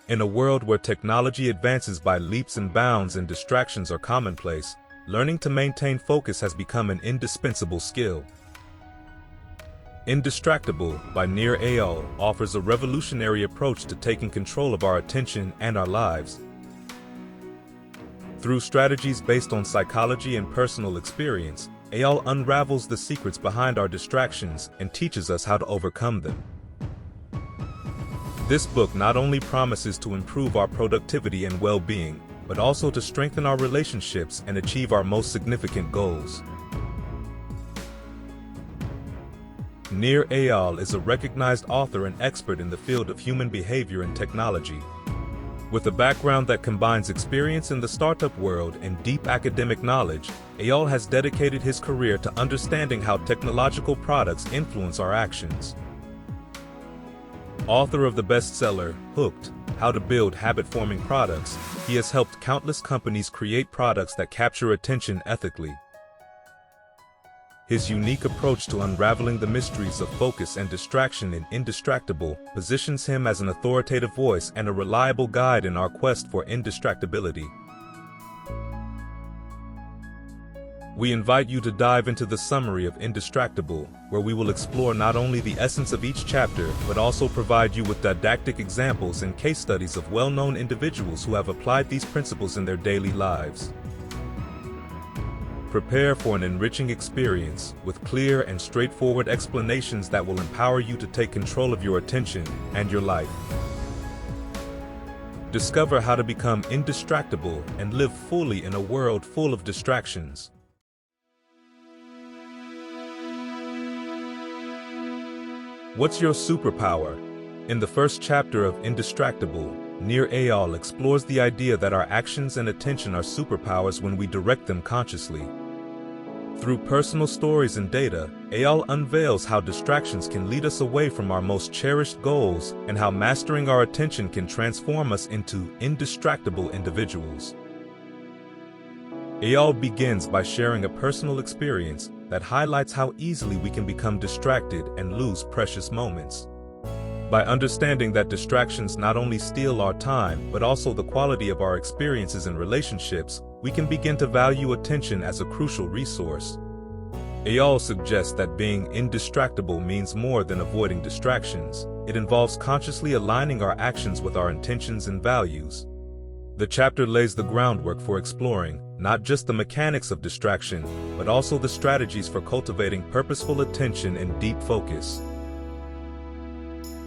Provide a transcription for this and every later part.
In a world where technology advances by leaps and bounds and distractions are commonplace, learning to maintain focus has become an indispensable skill. Indistractable by Nir Eyal offers a revolutionary approach to taking control of our attention and our lives. Through strategies based on psychology and personal experience, Eyal unravels the secrets behind our distractions and teaches us how to overcome them. This book not only promises to improve our productivity and well-being, but also to strengthen our relationships and achieve our most significant goals. Nir Eyal is a recognized author and expert in the field of human behavior and technology. With a background that combines experience in the startup world and deep academic knowledge, Eyal has dedicated his career to understanding how technological products influence our actions. Author of the bestseller, Hooked: How to Build Habit-Forming Products, he has helped countless companies create products that capture attention ethically. His unique approach to unraveling the mysteries of focus and distraction in Indistractable positions him as an authoritative voice and a reliable guide in our quest for indistractability. We invite you to dive into the summary of Indistractable, where we will explore not only the essence of each chapter, but also provide you with didactic examples and case studies of well-known individuals who have applied these principles in their daily lives. Prepare for an enriching experience with clear and straightforward explanations that will empower you to take control of your attention and your life. Discover how to become indistractable and live fully in a world full of distractions. What's your superpower? In the first chapter of Indistractable, Nir Eyal explores the idea that our actions and attention are superpowers when we direct them consciously. Through personal stories and data, Eyal unveils how distractions can lead us away from our most cherished goals and how mastering our attention can transform us into indistractable individuals. Eyal begins by sharing a personal experience that highlights how easily we can become distracted and lose precious moments. By understanding that distractions not only steal our time, but also the quality of our experiences and relationships, we can begin to value attention as a crucial resource. Eyal suggests that being indistractable means more than avoiding distractions. It involves consciously aligning our actions with our intentions and values. The chapter lays the groundwork for exploring not just the mechanics of distraction, but also the strategies for cultivating purposeful attention and deep focus.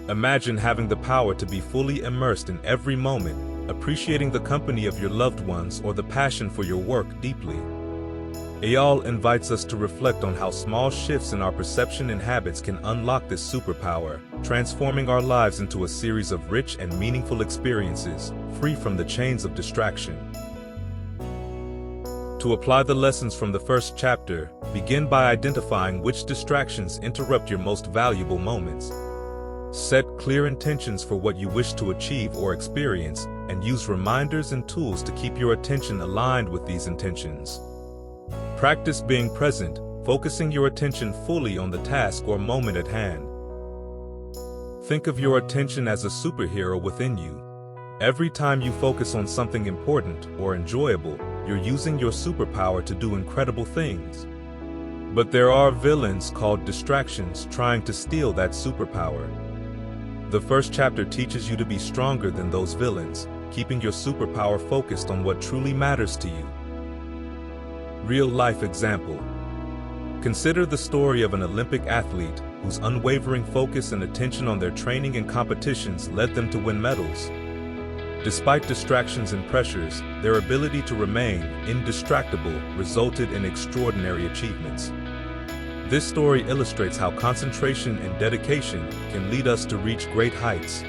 Imagine having the power to be fully immersed in every moment, appreciating the company of your loved ones or the passion for your work deeply. Eyal invites us to reflect on how small shifts in our perception and habits can unlock this superpower, transforming our lives into a series of rich and meaningful experiences, free from the chains of distraction. To apply the lessons from the first chapter, begin by identifying which distractions interrupt your most valuable moments. Set clear intentions for what you wish to achieve or experience, and use reminders and tools to keep your attention aligned with these intentions. Practice being present, focusing your attention fully on the task or moment at hand. Think of your attention as a superhero within you. Every time you focus on something important or enjoyable, you're using your superpower to do incredible things. But there are villains called distractions trying to steal that superpower. The first chapter teaches you to be stronger than those villains, keeping your superpower focused on what truly matters to you. Real-life example. Consider the story of an Olympic athlete whose unwavering focus and attention on their training and competitions led them to win medals. Despite distractions and pressures, their ability to remain indistractable resulted in extraordinary achievements. This story illustrates how concentration and dedication can lead us to reach great heights.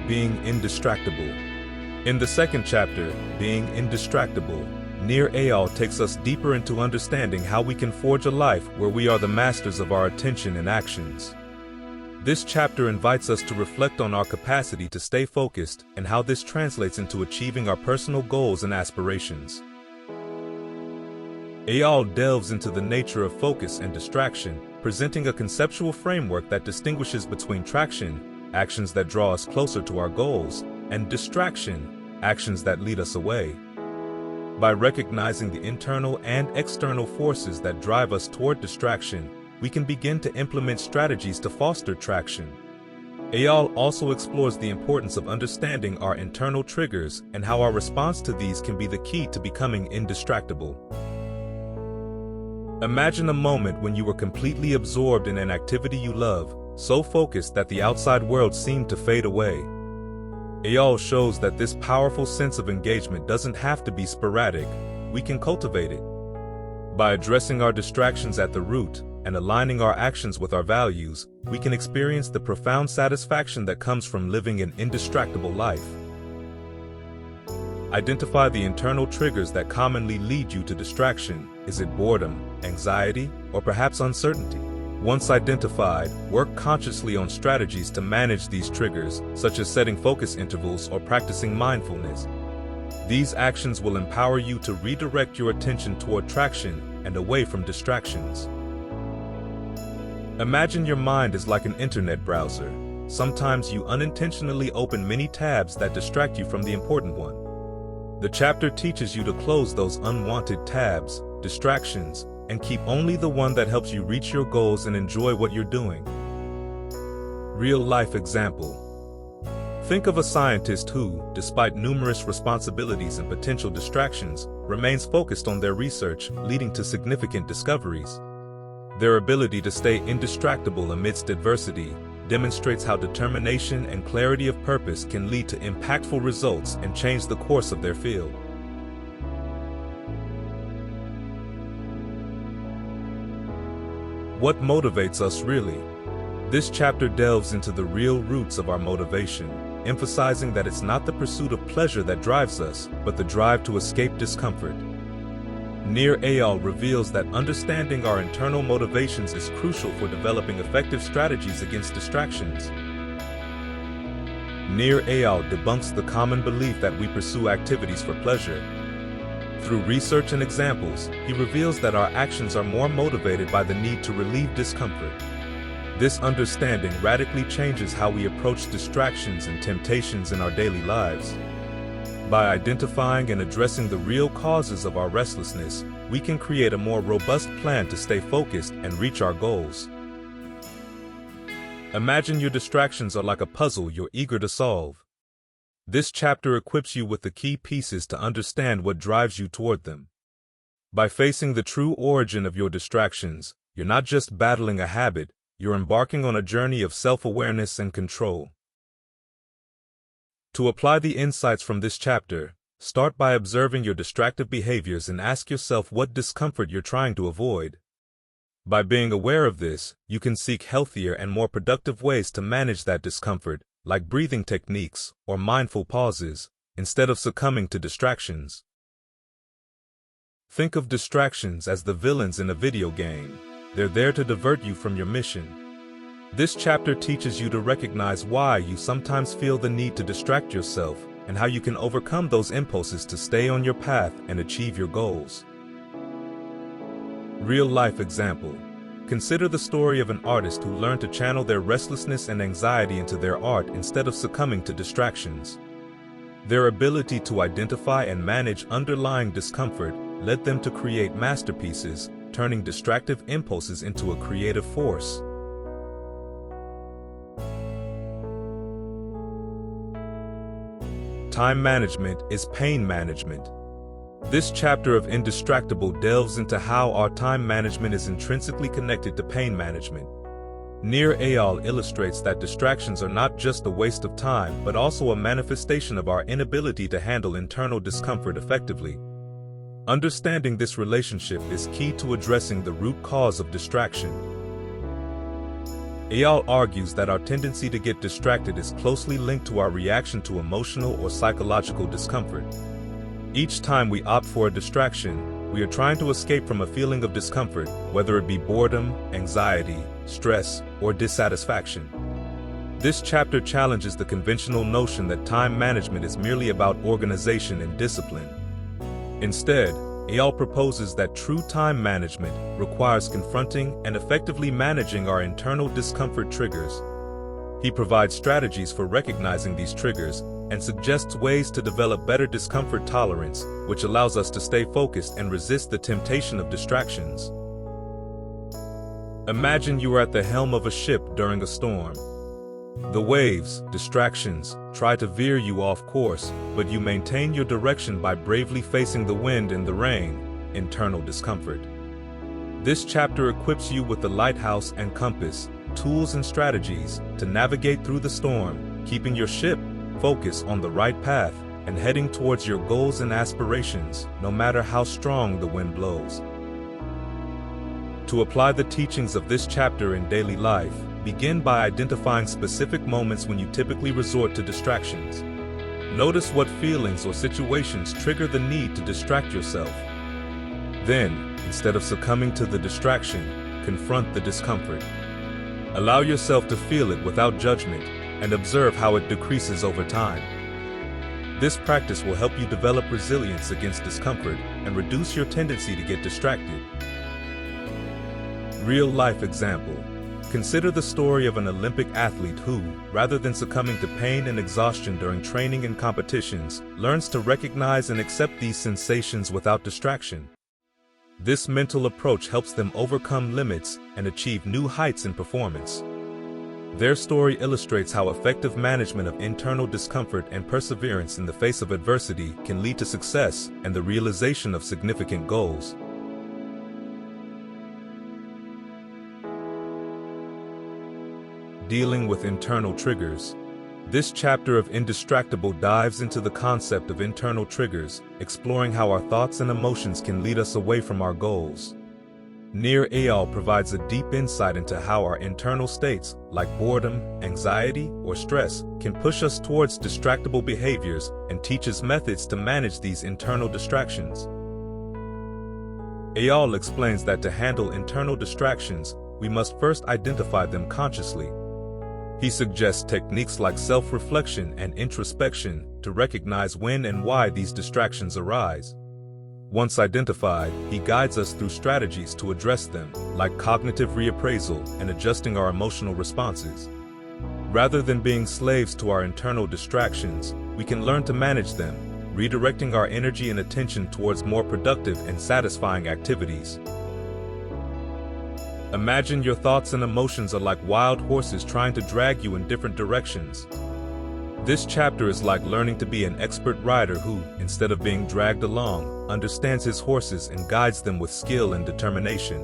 Being indistractable. In the second chapter, Being Indistractable, Nir Eyal takes us deeper into understanding how we can forge a life where we are the masters of our attention and actions. This chapter invites us to reflect on our capacity to stay focused and how this translates into achieving our personal goals and aspirations. Eyal delves into the nature of focus and distraction, presenting a conceptual framework that distinguishes between traction, actions that draw us closer to our goals, and distraction, actions that lead us away. By recognizing the internal and external forces that drive us toward distraction, we can begin to implement strategies to foster traction. Eyal also explores the importance of understanding our internal triggers and how our response to these can be the key to becoming indistractable. Imagine a moment when you were completely absorbed in an activity you love, so focused that the outside world seemed to fade away. Eyal shows that this powerful sense of engagement doesn't have to be sporadic, we can cultivate it. By addressing our distractions at the root and aligning our actions with our values, we can experience the profound satisfaction that comes from living an indistractable life. Identify the internal triggers that commonly lead you to distraction. Is it boredom, anxiety, or perhaps uncertainty? Once identified, work consciously on strategies to manage these triggers, such as setting focus intervals or practicing mindfulness. These actions will empower you to redirect your attention toward traction and away from distractions. Imagine your mind is like an internet browser. Sometimes you unintentionally open many tabs that distract you from the important one. The chapter teaches you to close those unwanted tabs, distractions, and keep only the one that helps you reach your goals and enjoy what you're doing. Real-life example. Think of a scientist who, despite numerous responsibilities and potential distractions, remains focused on their research, leading to significant discoveries. Their ability to stay indistractable amidst adversity demonstrates how determination and clarity of purpose can lead to impactful results and change the course of their field. What motivates us really? This chapter delves into the real roots of our motivation, emphasizing that it's not the pursuit of pleasure that drives us, but the drive to escape discomfort. Nir Eyal reveals that understanding our internal motivations is crucial for developing effective strategies against distractions. Nir Eyal debunks the common belief that we pursue activities for pleasure. Through research and examples, he reveals that our actions are more motivated by the need to relieve discomfort. This understanding radically changes how we approach distractions and temptations in our daily lives. By identifying and addressing the real causes of our restlessness, we can create a more robust plan to stay focused and reach our goals. Imagine your distractions are like a puzzle you're eager to solve. This chapter equips you with the key pieces to understand what drives you toward them. By facing the true origin of your distractions, you're not just battling a habit, you're embarking on a journey of self-awareness and control. To apply the insights from this chapter, start by observing your distractive behaviors and ask yourself what discomfort you're trying to avoid. By being aware of this, you can seek healthier and more productive ways to manage that discomfort, like breathing techniques or mindful pauses, instead of succumbing to distractions. Think of distractions as the villains in a video game. They're there to divert you from your mission. This chapter teaches you to recognize why you sometimes feel the need to distract yourself and how you can overcome those impulses to stay on your path and achieve your goals. Real-life example. Consider the story of an artist who learned to channel their restlessness and anxiety into their art instead of succumbing to distractions. Their ability to identify and manage underlying discomfort led them to create masterpieces, turning distractive impulses into a creative force. Time management is pain management. This chapter of Indistractable delves into how our time management is intrinsically connected to pain management. Nir Eyal illustrates that distractions are not just a waste of time, but also a manifestation of our inability to handle internal discomfort effectively. Understanding this relationship is key to addressing the root cause of distraction. Eyal argues that our tendency to get distracted is closely linked to our reaction to emotional or psychological discomfort. Each time we opt for a distraction, we are trying to escape from a feeling of discomfort, whether it be boredom, anxiety, stress, or dissatisfaction. This chapter challenges the conventional notion that time management is merely about organization and discipline. Instead, Eyal proposes that true time management requires confronting and effectively managing our internal discomfort triggers. He provides strategies for recognizing these triggers and suggests ways to develop better discomfort tolerance, which allows us to stay focused and resist the temptation of distractions. Imagine you are at the helm of a ship during a storm. The waves, distractions, try to veer you off course, but you maintain your direction by bravely facing the wind and the rain, internal discomfort. This chapter equips you with the lighthouse and compass, tools and strategies to navigate through the storm, keeping your ship focused on the right path and heading towards your goals and aspirations, no matter how strong the wind blows. To apply the teachings of this chapter in daily life, begin by identifying specific moments when you typically resort to distractions. Notice what feelings or situations trigger the need to distract yourself. Then, instead of succumbing to the distraction, confront the discomfort. Allow yourself to feel it without judgment and observe how it decreases over time. This practice will help you develop resilience against discomfort and reduce your tendency to get distracted. Real-life example. Consider the story of an Olympic athlete who, rather than succumbing to pain and exhaustion during training and competitions, learns to recognize and accept these sensations without distraction. This mental approach helps them overcome limits and achieve new heights in performance. Their story illustrates how effective management of internal discomfort and perseverance in the face of adversity can lead to success and the realization of significant goals. Dealing with internal triggers. This chapter of Indistractable dives into the concept of internal triggers, exploring how our thoughts and emotions can lead us away from our goals. Nir Eyal provides a deep insight into how our internal states, like boredom, anxiety, or stress, can push us towards distractible behaviors and teaches methods to manage these internal distractions. Eyal explains that to handle internal distractions, we must first identify them consciously. He suggests techniques like self-reflection and introspection to recognize when and why these distractions arise. Once identified, he guides us through strategies to address them, like cognitive reappraisal and adjusting our emotional responses. Rather than being slaves to our internal distractions, we can learn to manage them, redirecting our energy and attention towards more productive and satisfying activities. Imagine your thoughts and emotions are like wild horses trying to drag you in different directions. This chapter is like learning to be an expert rider who, instead of being dragged along, understands his horses and guides them with skill and determination.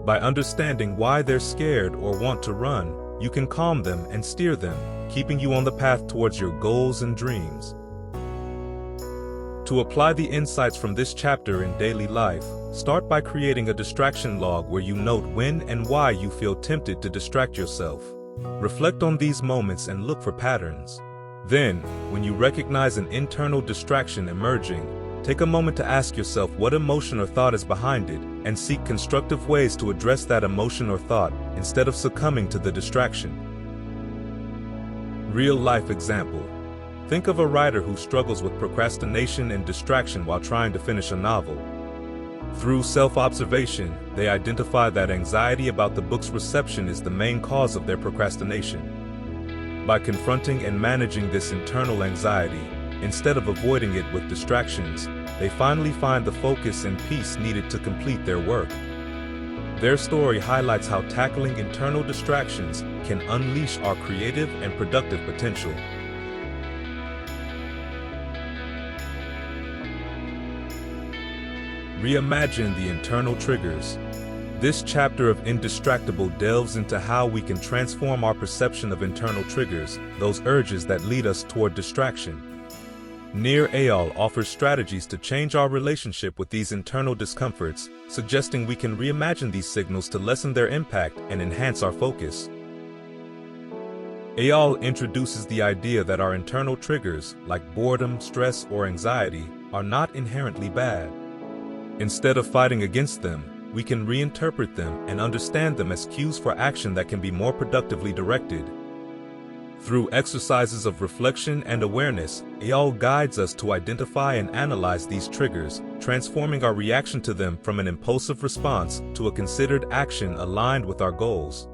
By understanding why they're scared or want to run, you can calm them and steer them, keeping you on the path towards your goals and dreams. To apply the insights from this chapter in daily life, start by creating a distraction log where you note when and why you feel tempted to distract yourself. Reflect on these moments and look for patterns. Then, when you recognize an internal distraction emerging, take a moment to ask yourself what emotion or thought is behind it and seek constructive ways to address that emotion or thought instead of succumbing to the distraction. Real-life example. Think of a writer who struggles with procrastination and distraction while trying to finish a novel. Through self-observation, they identify that anxiety about the book's reception is the main cause of their procrastination. By confronting and managing this internal anxiety, instead of avoiding it with distractions, they finally find the focus and peace needed to complete their work. Their story highlights how tackling internal distractions can unleash our creative and productive potential. Reimagine the internal triggers. This chapter of Indistractable delves into how we can transform our perception of internal triggers, those urges that lead us toward distraction. Nir Eyal offers strategies to change our relationship with these internal discomforts, suggesting we can reimagine these signals to lessen their impact and enhance our focus. Eyal introduces the idea that our internal triggers, like boredom, stress, or anxiety, are not inherently bad. Instead of fighting against them, we can reinterpret them and understand them as cues for action that can be more productively directed. Through exercises of reflection and awareness, Eyal guides us to identify and analyze these triggers, transforming our reaction to them from an impulsive response to a considered action aligned with our goals.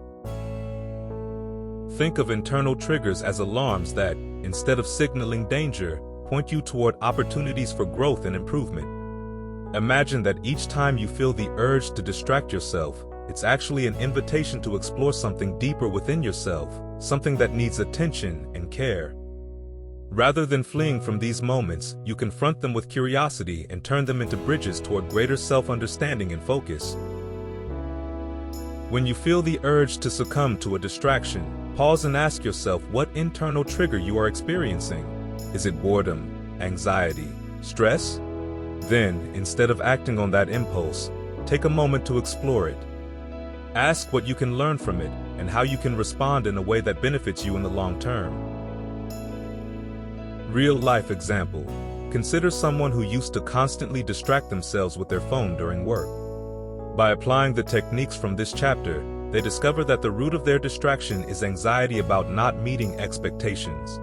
Think of internal triggers as alarms that, instead of signaling danger, point you toward opportunities for growth and improvement. Imagine that each time you feel the urge to distract yourself, it's actually an invitation to explore something deeper within yourself, something that needs attention and care. Rather than fleeing from these moments, you confront them with curiosity and turn them into bridges toward greater self-understanding and focus. When you feel the urge to succumb to a distraction, pause and ask yourself what internal trigger you are experiencing. Is it boredom, anxiety, stress? Then, instead of acting on that impulse, take a moment to explore it. Ask what you can learn from it and how you can respond in a way that benefits you in the long term. Real-life example. Consider someone who used to constantly distract themselves with their phone during work. By applying the techniques from this chapter, they discover that the root of their distraction is anxiety about not meeting expectations.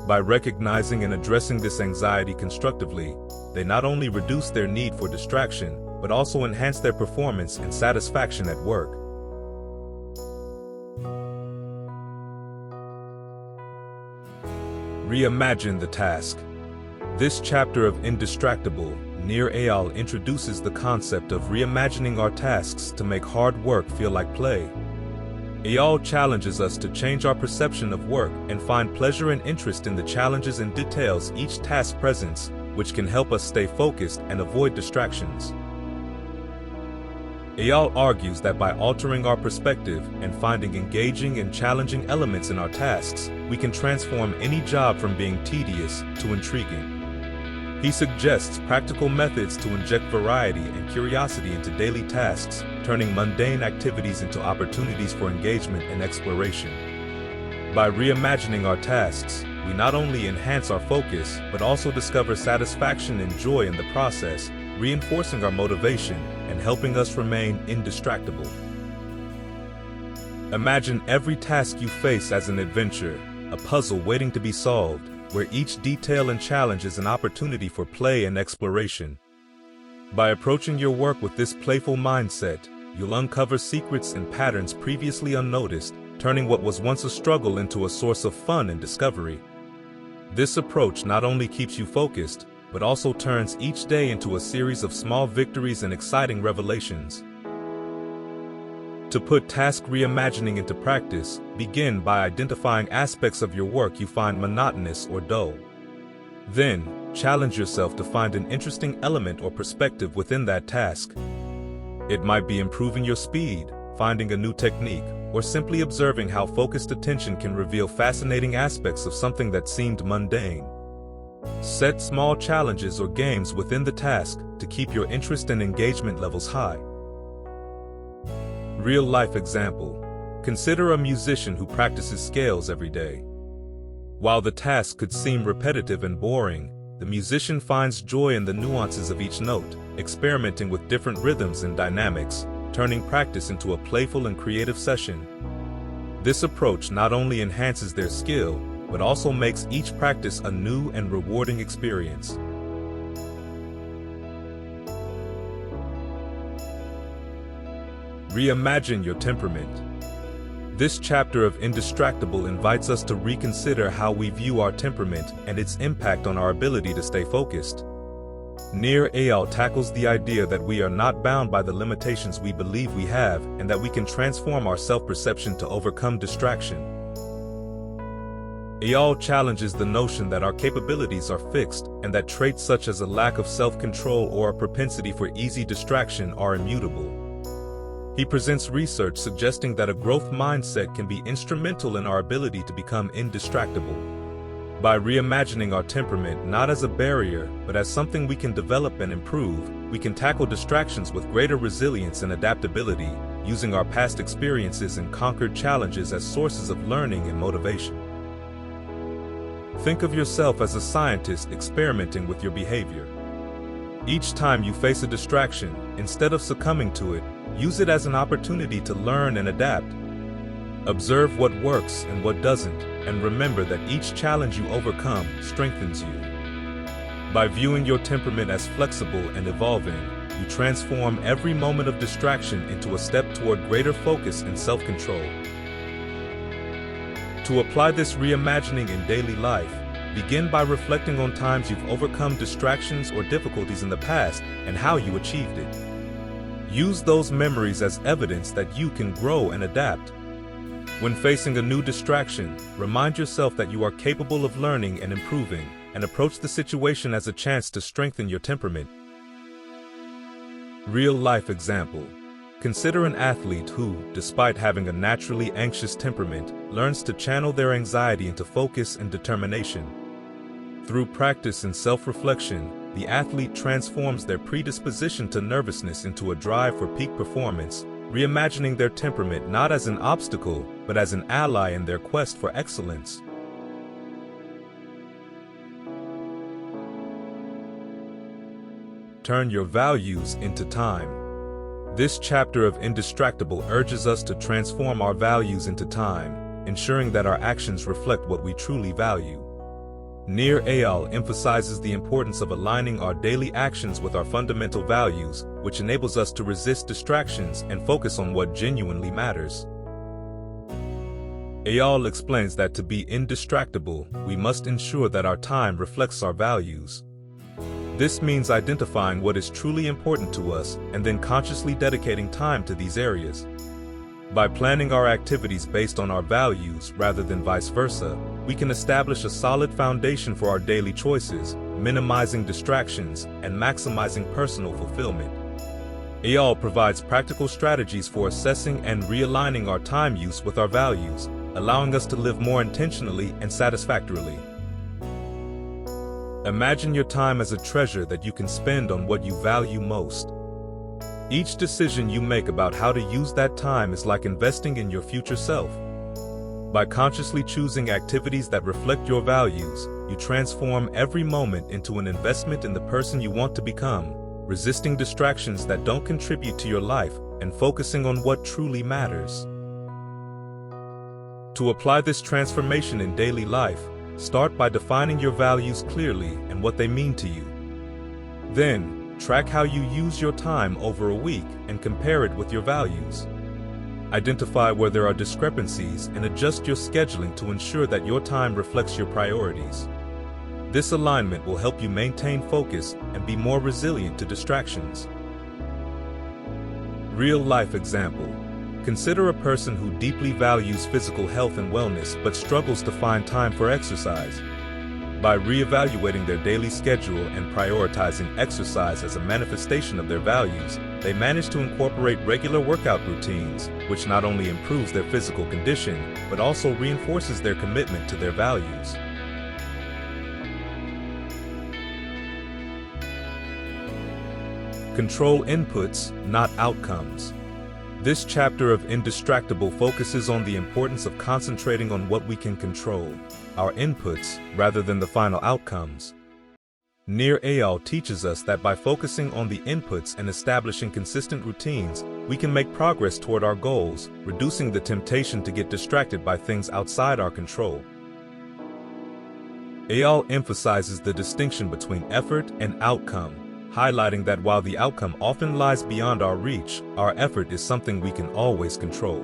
By recognizing and addressing this anxiety constructively, they not only reduce their need for distraction, but also enhance their performance and satisfaction at work. Reimagine the task. This chapter of Indistractable, Nir Eyal introduces the concept of reimagining our tasks to make hard work feel like play. Eyal challenges us to change our perception of work and find pleasure and interest in the challenges and details each task presents, which can help us stay focused and avoid distractions. Eyal argues that by altering our perspective and finding engaging and challenging elements in our tasks, we can transform any job from being tedious to intriguing. He suggests practical methods to inject variety and curiosity into daily tasks, turning mundane activities into opportunities for engagement and exploration. By reimagining our tasks, we not only enhance our focus, but also discover satisfaction and joy in the process, reinforcing our motivation and helping us remain indistractable. Imagine every task you face as an adventure, a puzzle waiting to be solved, where each detail and challenge is an opportunity for play and exploration. By approaching your work with this playful mindset, you'll uncover secrets and patterns previously unnoticed, turning what was once a struggle into a source of fun and discovery. This approach not only keeps you focused, but also turns each day into a series of small victories and exciting revelations. To put task reimagining into practice, begin by identifying aspects of your work you find monotonous or dull. Then, challenge yourself to find an interesting element or perspective within that task. It might be improving your speed, finding a new technique, or simply observing how focused attention can reveal fascinating aspects of something that seemed mundane. Set small challenges or games within the task to keep your interest and engagement levels high. Real-life example. Consider a musician who practices scales every day. While the task could seem repetitive and boring, the musician finds joy in the nuances of each note, experimenting with different rhythms and dynamics, turning practice into a playful and creative session. This approach not only enhances their skill, but also makes each practice a new and rewarding experience. Reimagine your temperament. This chapter of Indistractable invites us to reconsider how we view our temperament and its impact on our ability to stay focused. Nir Eyal tackles the idea that we are not bound by the limitations we believe we have and that we can transform our self-perception to overcome distraction. Eyal challenges the notion that our capabilities are fixed and that traits such as a lack of self-control or a propensity for easy distraction are immutable. He presents research suggesting that a growth mindset can be instrumental in our ability to become indistractable. By reimagining our temperament not as a barrier, but as something we can develop and improve, we can tackle distractions with greater resilience and adaptability, using our past experiences and conquered challenges as sources of learning and motivation. Think of yourself as a scientist experimenting with your behavior. Each time you face a distraction, instead of succumbing to it, use it as an opportunity to learn and adapt. Observe what works and what doesn't, and remember that each challenge you overcome strengthens you. By viewing your temperament as flexible and evolving, you transform every moment of distraction into a step toward greater focus and self-control. To apply this reimagining in daily life, begin by reflecting on times you've overcome distractions or difficulties in the past and how you achieved it. Use those memories as evidence that you can grow and adapt. When facing a new distraction, remind yourself that you are capable of learning and improving, and approach the situation as a chance to strengthen your temperament. Real-life example. Consider an athlete who, despite having a naturally anxious temperament, learns to channel their anxiety into focus and determination. Through practice and self-reflection, the athlete transforms their predisposition to nervousness into a drive for peak performance, reimagining their temperament not as an obstacle, but as an ally in their quest for excellence. Turn your values into time. This chapter of Indistractable urges us to transform our values into time, ensuring that our actions reflect what we truly value. Nir Eyal emphasizes the importance of aligning our daily actions with our fundamental values, which enables us to resist distractions and focus on what genuinely matters. Eyal explains that to be indistractable, we must ensure that our time reflects our values. This means identifying what is truly important to us and then consciously dedicating time to these areas. By planning our activities based on our values rather than vice versa, we can establish a solid foundation for our daily choices, minimizing distractions and maximizing personal fulfillment. Eyal provides practical strategies for assessing and realigning our time use with our values, allowing us to live more intentionally and satisfactorily. Imagine your time as a treasure that you can spend on what you value most. Each decision you make about how to use that time is like investing in your future self. By consciously choosing activities that reflect your values, you transform every moment into an investment in the person you want to become, resisting distractions that don't contribute to your life and focusing on what truly matters. To apply this transformation in daily life, start by defining your values clearly and what they mean to you. Then, track how you use your time over a week and compare it with your values. Identify where there are discrepancies and adjust your scheduling to ensure that your time reflects your priorities. This alignment will help you maintain focus and be more resilient to distractions. Real-life example. Consider a person who deeply values physical health and wellness but struggles to find time for exercise. By reevaluating their daily schedule and prioritizing exercise as a manifestation of their values, they manage to incorporate regular workout routines, which not only improves their physical condition, but also reinforces their commitment to their values. Control inputs, not outcomes. This chapter of Indistractable focuses on the importance of concentrating on what we can control, our inputs, rather than the final outcomes. Nir Eyal teaches us that by focusing on the inputs and establishing consistent routines, we can make progress toward our goals, reducing the temptation to get distracted by things outside our control. Eyal emphasizes the distinction between effort and outcome, highlighting that while the outcome often lies beyond our reach, our effort is something we can always control.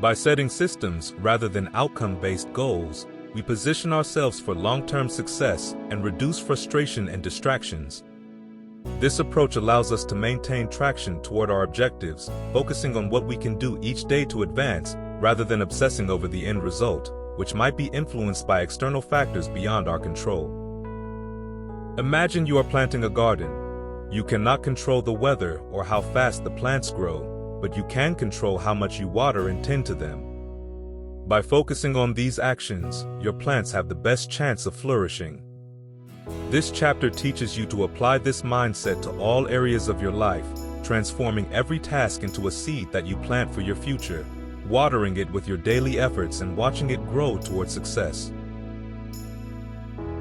By setting systems rather than outcome-based goals, we position ourselves for long-term success and reduce frustration and distractions. This approach allows us to maintain traction toward our objectives, focusing on what we can do each day to advance, rather than obsessing over the end result, which might be influenced by external factors beyond our control. Imagine you are planting a garden. You cannot control the weather or how fast the plants grow, but you can control how much you water and tend to them. By focusing on these actions, your plants have the best chance of flourishing. This chapter teaches you to apply this mindset to all areas of your life, transforming every task into a seed that you plant for your future, watering it with your daily efforts and watching it grow toward success.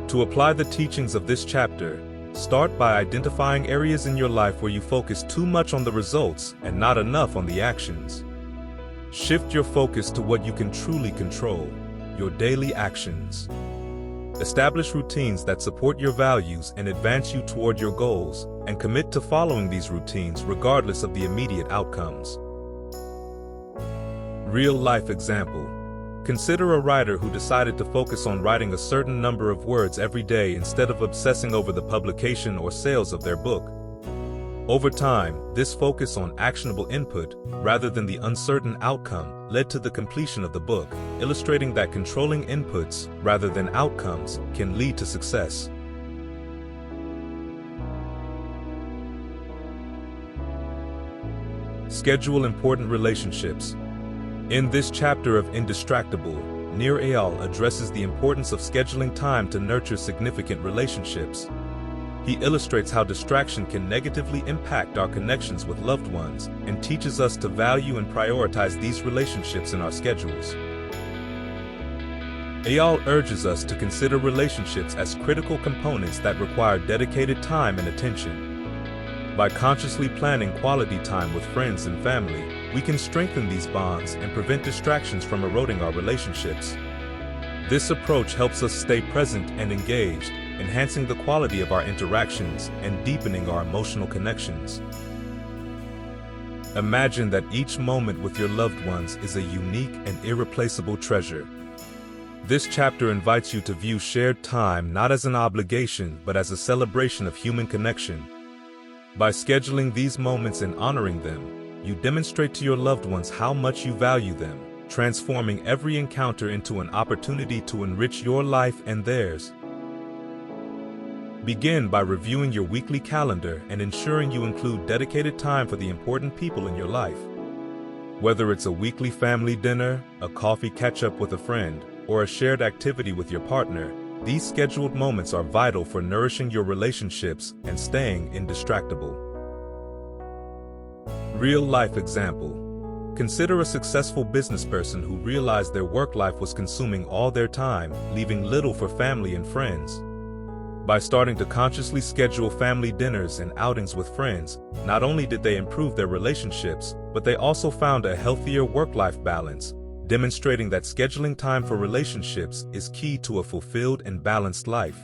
To apply the teachings of this chapter, start by identifying areas in your life where you focus too much on the results and not enough on the actions. Shift your focus to what you can truly control, your daily actions. Establish routines that support your values and advance you toward your goals, and commit to following these routines regardless of the immediate outcomes. Real-life example. Consider a writer who decided to focus on writing a certain number of words every day instead of obsessing over the publication or sales of their book. Over time, this focus on actionable input, rather than the uncertain outcome, led to the completion of the book, illustrating that controlling inputs, rather than outcomes, can lead to success. Schedule important relationships. In this chapter of Indistractable, Nir Eyal addresses the importance of scheduling time to nurture significant relationships. He illustrates how distraction can negatively impact our connections with loved ones and teaches us to value and prioritize these relationships in our schedules. Eyal urges us to consider relationships as critical components that require dedicated time and attention. By consciously planning quality time with friends and family, we can strengthen these bonds and prevent distractions from eroding our relationships. This approach helps us stay present and engaged, enhancing the quality of our interactions and deepening our emotional connections. Imagine that each moment with your loved ones is a unique and irreplaceable treasure. This chapter invites you to view shared time not as an obligation but as a celebration of human connection. By scheduling these moments and honoring them, you demonstrate to your loved ones how much you value them, transforming every encounter into an opportunity to enrich your life and theirs. Begin by reviewing your weekly calendar and ensuring you include dedicated time for the important people in your life. Whether it's a weekly family dinner, a coffee catch-up with a friend, or a shared activity with your partner, these scheduled moments are vital for nourishing your relationships and staying indistractable. Real-life example. Consider a successful businessperson who realized their work life was consuming all their time, leaving little for family and friends. By starting to consciously schedule family dinners and outings with friends, not only did they improve their relationships, but they also found a healthier work-life balance, demonstrating that scheduling time for relationships is key to a fulfilled and balanced life.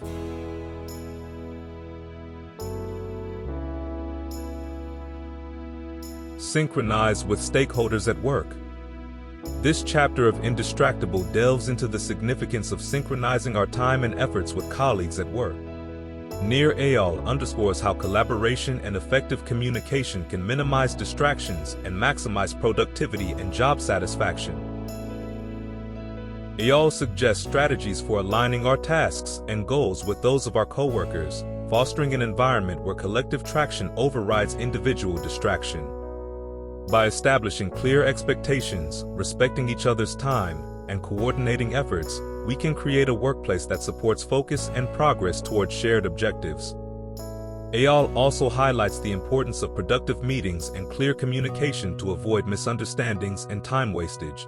Synchronize with stakeholders at work. This chapter of Indistractable delves into the significance of synchronizing our time and efforts with colleagues at work. Nir Eyal underscores how collaboration and effective communication can minimize distractions and maximize productivity and job satisfaction. Eyal suggests strategies for aligning our tasks and goals with those of our coworkers, fostering an environment where collective traction overrides individual distraction. By establishing clear expectations, respecting each other's time, and coordinating efforts, we can create a workplace that supports focus and progress towards shared objectives. Eyal also highlights the importance of productive meetings and clear communication to avoid misunderstandings and time wastage.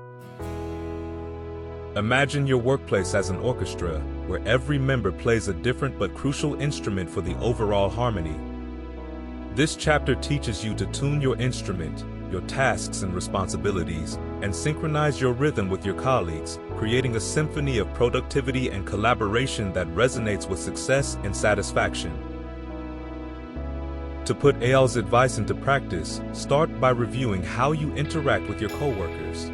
Imagine your workplace as an orchestra, where every member plays a different but crucial instrument for the overall harmony. This chapter teaches you to tune your instrument, your tasks and responsibilities, and synchronize your rhythm with your colleagues, creating a symphony of productivity and collaboration that resonates with success and satisfaction. To put Eyal's advice into practice, start by reviewing how you interact with your coworkers.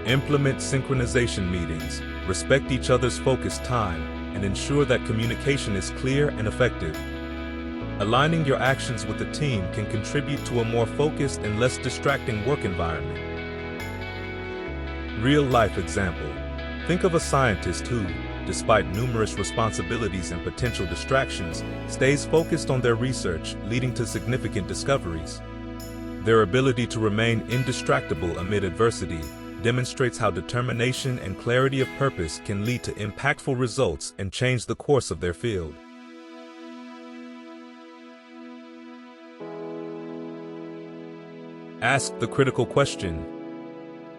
Implement synchronization meetings, respect each other's focused time, and ensure that communication is clear and effective. Aligning your actions with the team can contribute to a more focused and less distracting work environment. Real-life example. Think of a scientist who, despite numerous responsibilities and potential distractions, stays focused on their research, leading to significant discoveries. Their ability to remain indistractable amid adversity demonstrates how determination and clarity of purpose can lead to impactful results and change the course of their field. Ask the critical question.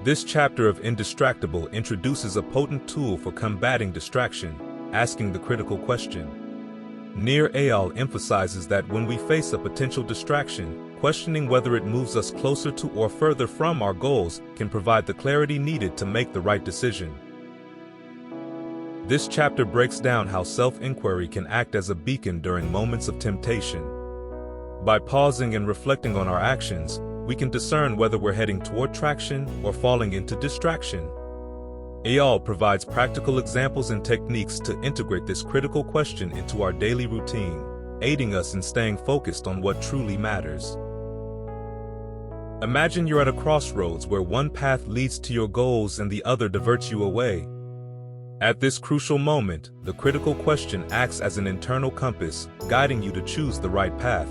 This chapter of Indistractable introduces a potent tool for combating distraction, asking the critical question. Nir Eyal emphasizes that when we face a potential distraction, questioning whether it moves us closer to or further from our goals can provide the clarity needed to make the right decision. This chapter breaks down how self-inquiry can act as a beacon during moments of temptation. By pausing and reflecting on our actions, we can discern whether we're heading toward traction or falling into distraction. Eyal provides practical examples and techniques to integrate this critical question into our daily routine, aiding us in staying focused on what truly matters. Imagine you're at a crossroads where one path leads to your goals and the other diverts you away. At this crucial moment, the critical question acts as an internal compass, guiding you to choose the right path.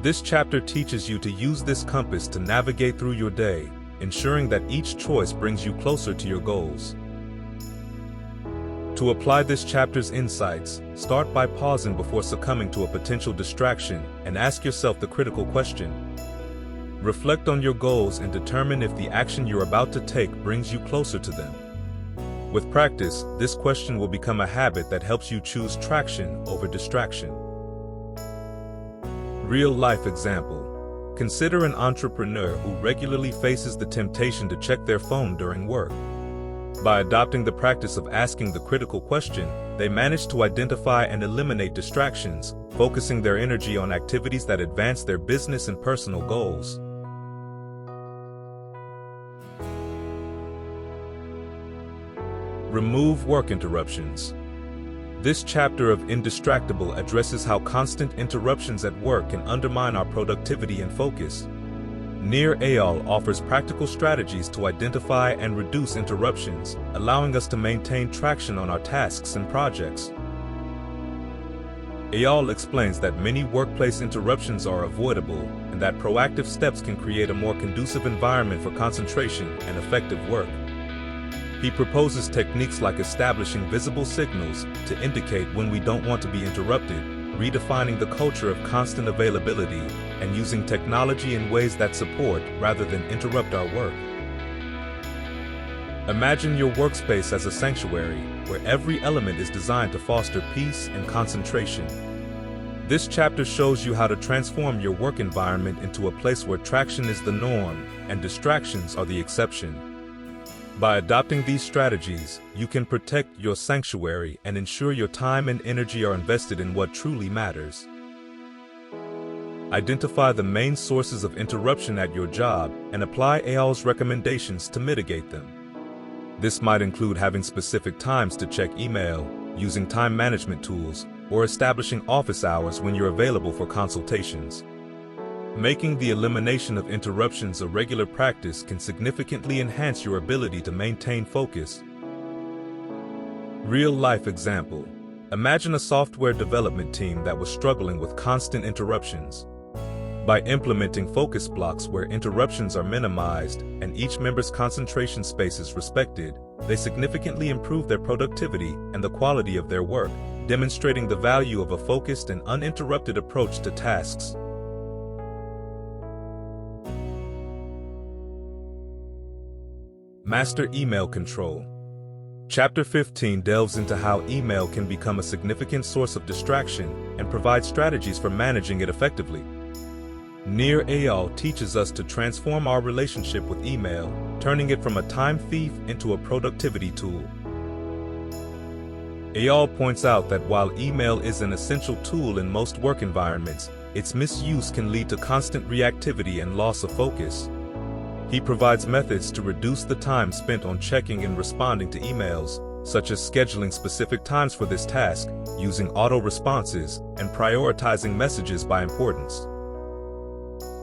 This chapter teaches you to use this compass to navigate through your day, ensuring that each choice brings you closer to your goals. To apply this chapter's insights, start by pausing before succumbing to a potential distraction and ask yourself the critical question. Reflect on your goals and determine if the action you're about to take brings you closer to them. With practice, this question will become a habit that helps you choose traction over distraction. Real-life example. Consider an entrepreneur who regularly faces the temptation to check their phone during work. By adopting the practice of asking the critical question, they manage to identify and eliminate distractions, focusing their energy on activities that advance their business and personal goals. Remove work interruptions. This chapter of Indistractable addresses how constant interruptions at work can undermine our productivity and focus. Nir Eyal offers practical strategies to identify and reduce interruptions, allowing us to maintain traction on our tasks and projects. Eyal explains that many workplace interruptions are avoidable and that proactive steps can create a more conducive environment for concentration and effective work. He proposes techniques like establishing visible signals to indicate when we don't want to be interrupted, redefining the culture of constant availability, and using technology in ways that support rather than interrupt our work. Imagine your workspace as a sanctuary where every element is designed to foster peace and concentration. This chapter shows you how to transform your work environment into a place where traction is the norm and distractions are the exception. By adopting these strategies, you can protect your sanctuary and ensure your time and energy are invested in what truly matters. Identify the main sources of interruption at your job and apply Eyal's recommendations to mitigate them. This might include having specific times to check email, using time management tools, or establishing office hours when you're available for consultations. Making the elimination of interruptions a regular practice can significantly enhance your ability to maintain focus. Real-life example. Imagine a software development team that was struggling with constant interruptions. By implementing focus blocks where interruptions are minimized and each member's concentration space is respected, they significantly improve their productivity and the quality of their work, demonstrating the value of a focused and uninterrupted approach to tasks. Master email control. Chapter 15 delves into how email can become a significant source of distraction and provides strategies for managing it effectively. Nir Eyal teaches us to transform our relationship with email, turning it from a time thief into a productivity tool. Eyal points out that while email is an essential tool in most work environments, its misuse can lead to constant reactivity and loss of focus. He provides methods to reduce the time spent on checking and responding to emails, such as scheduling specific times for this task, using auto-responses, and prioritizing messages by importance.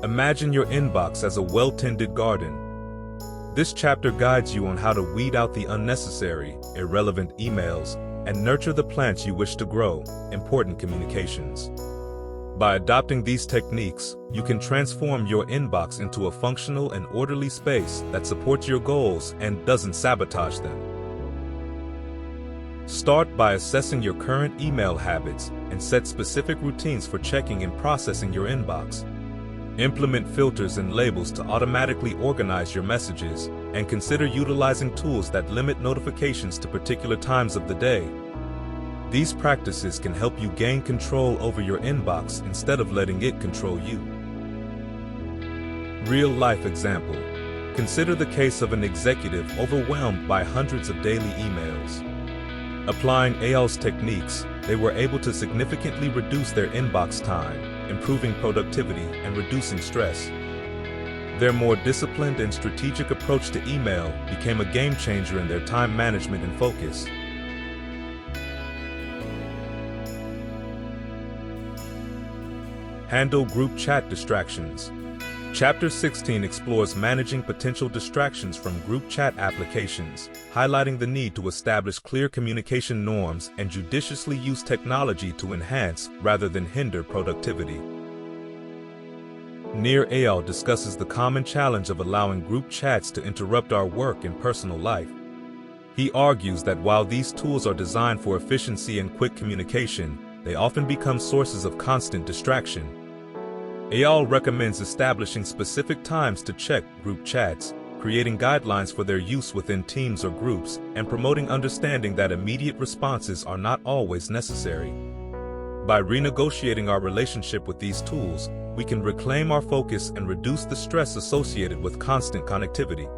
Imagine your inbox as a well-tended garden. This chapter guides you on how to weed out the unnecessary, irrelevant emails and nurture the plants you wish to grow, important communications. By adopting these techniques, you can transform your inbox into a functional and orderly space that supports your goals and doesn't sabotage them. Start by assessing your current email habits and set specific routines for checking and processing your inbox. Implement filters and labels to automatically organize your messages, and consider utilizing tools that limit notifications to particular times of the day. These practices can help you gain control over your inbox instead of letting it control you. Real-life example. Consider the case of an executive overwhelmed by hundreds of daily emails. Applying Eyal's techniques, they were able to significantly reduce their inbox time, improving productivity and reducing stress. Their more disciplined and strategic approach to email became a game changer in their time management and focus. Handle group chat distractions. Chapter 16 explores managing potential distractions from group chat applications, highlighting the need to establish clear communication norms and judiciously use technology to enhance rather than hinder productivity. Nir Eyal discusses the common challenge of allowing group chats to interrupt our work and personal life. He argues that while these tools are designed for efficiency and quick communication, they often become sources of constant distraction. Eyal recommends establishing specific times to check group chats, creating guidelines for their use within teams or groups, and promoting understanding that immediate responses are not always necessary. By renegotiating our relationship with these tools, we can reclaim our focus and reduce the stress associated with constant connectivity.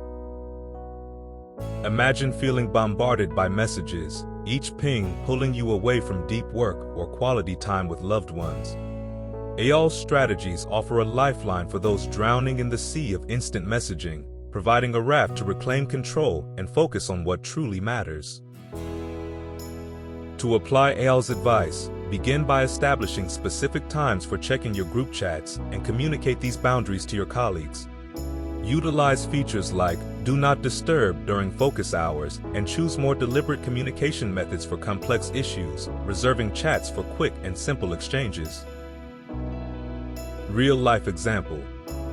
Imagine feeling bombarded by messages, each ping pulling you away from deep work or quality time with loved ones. Eyal's strategies offer a lifeline for those drowning in the sea of instant messaging, providing a raft to reclaim control and focus on what truly matters. To apply Eyal's advice, begin by establishing specific times for checking your group chats and communicate these boundaries to your colleagues. Utilize features like Do Not Disturb during focus hours and choose more deliberate communication methods for complex issues, reserving chats for quick and simple exchanges. Real-life example.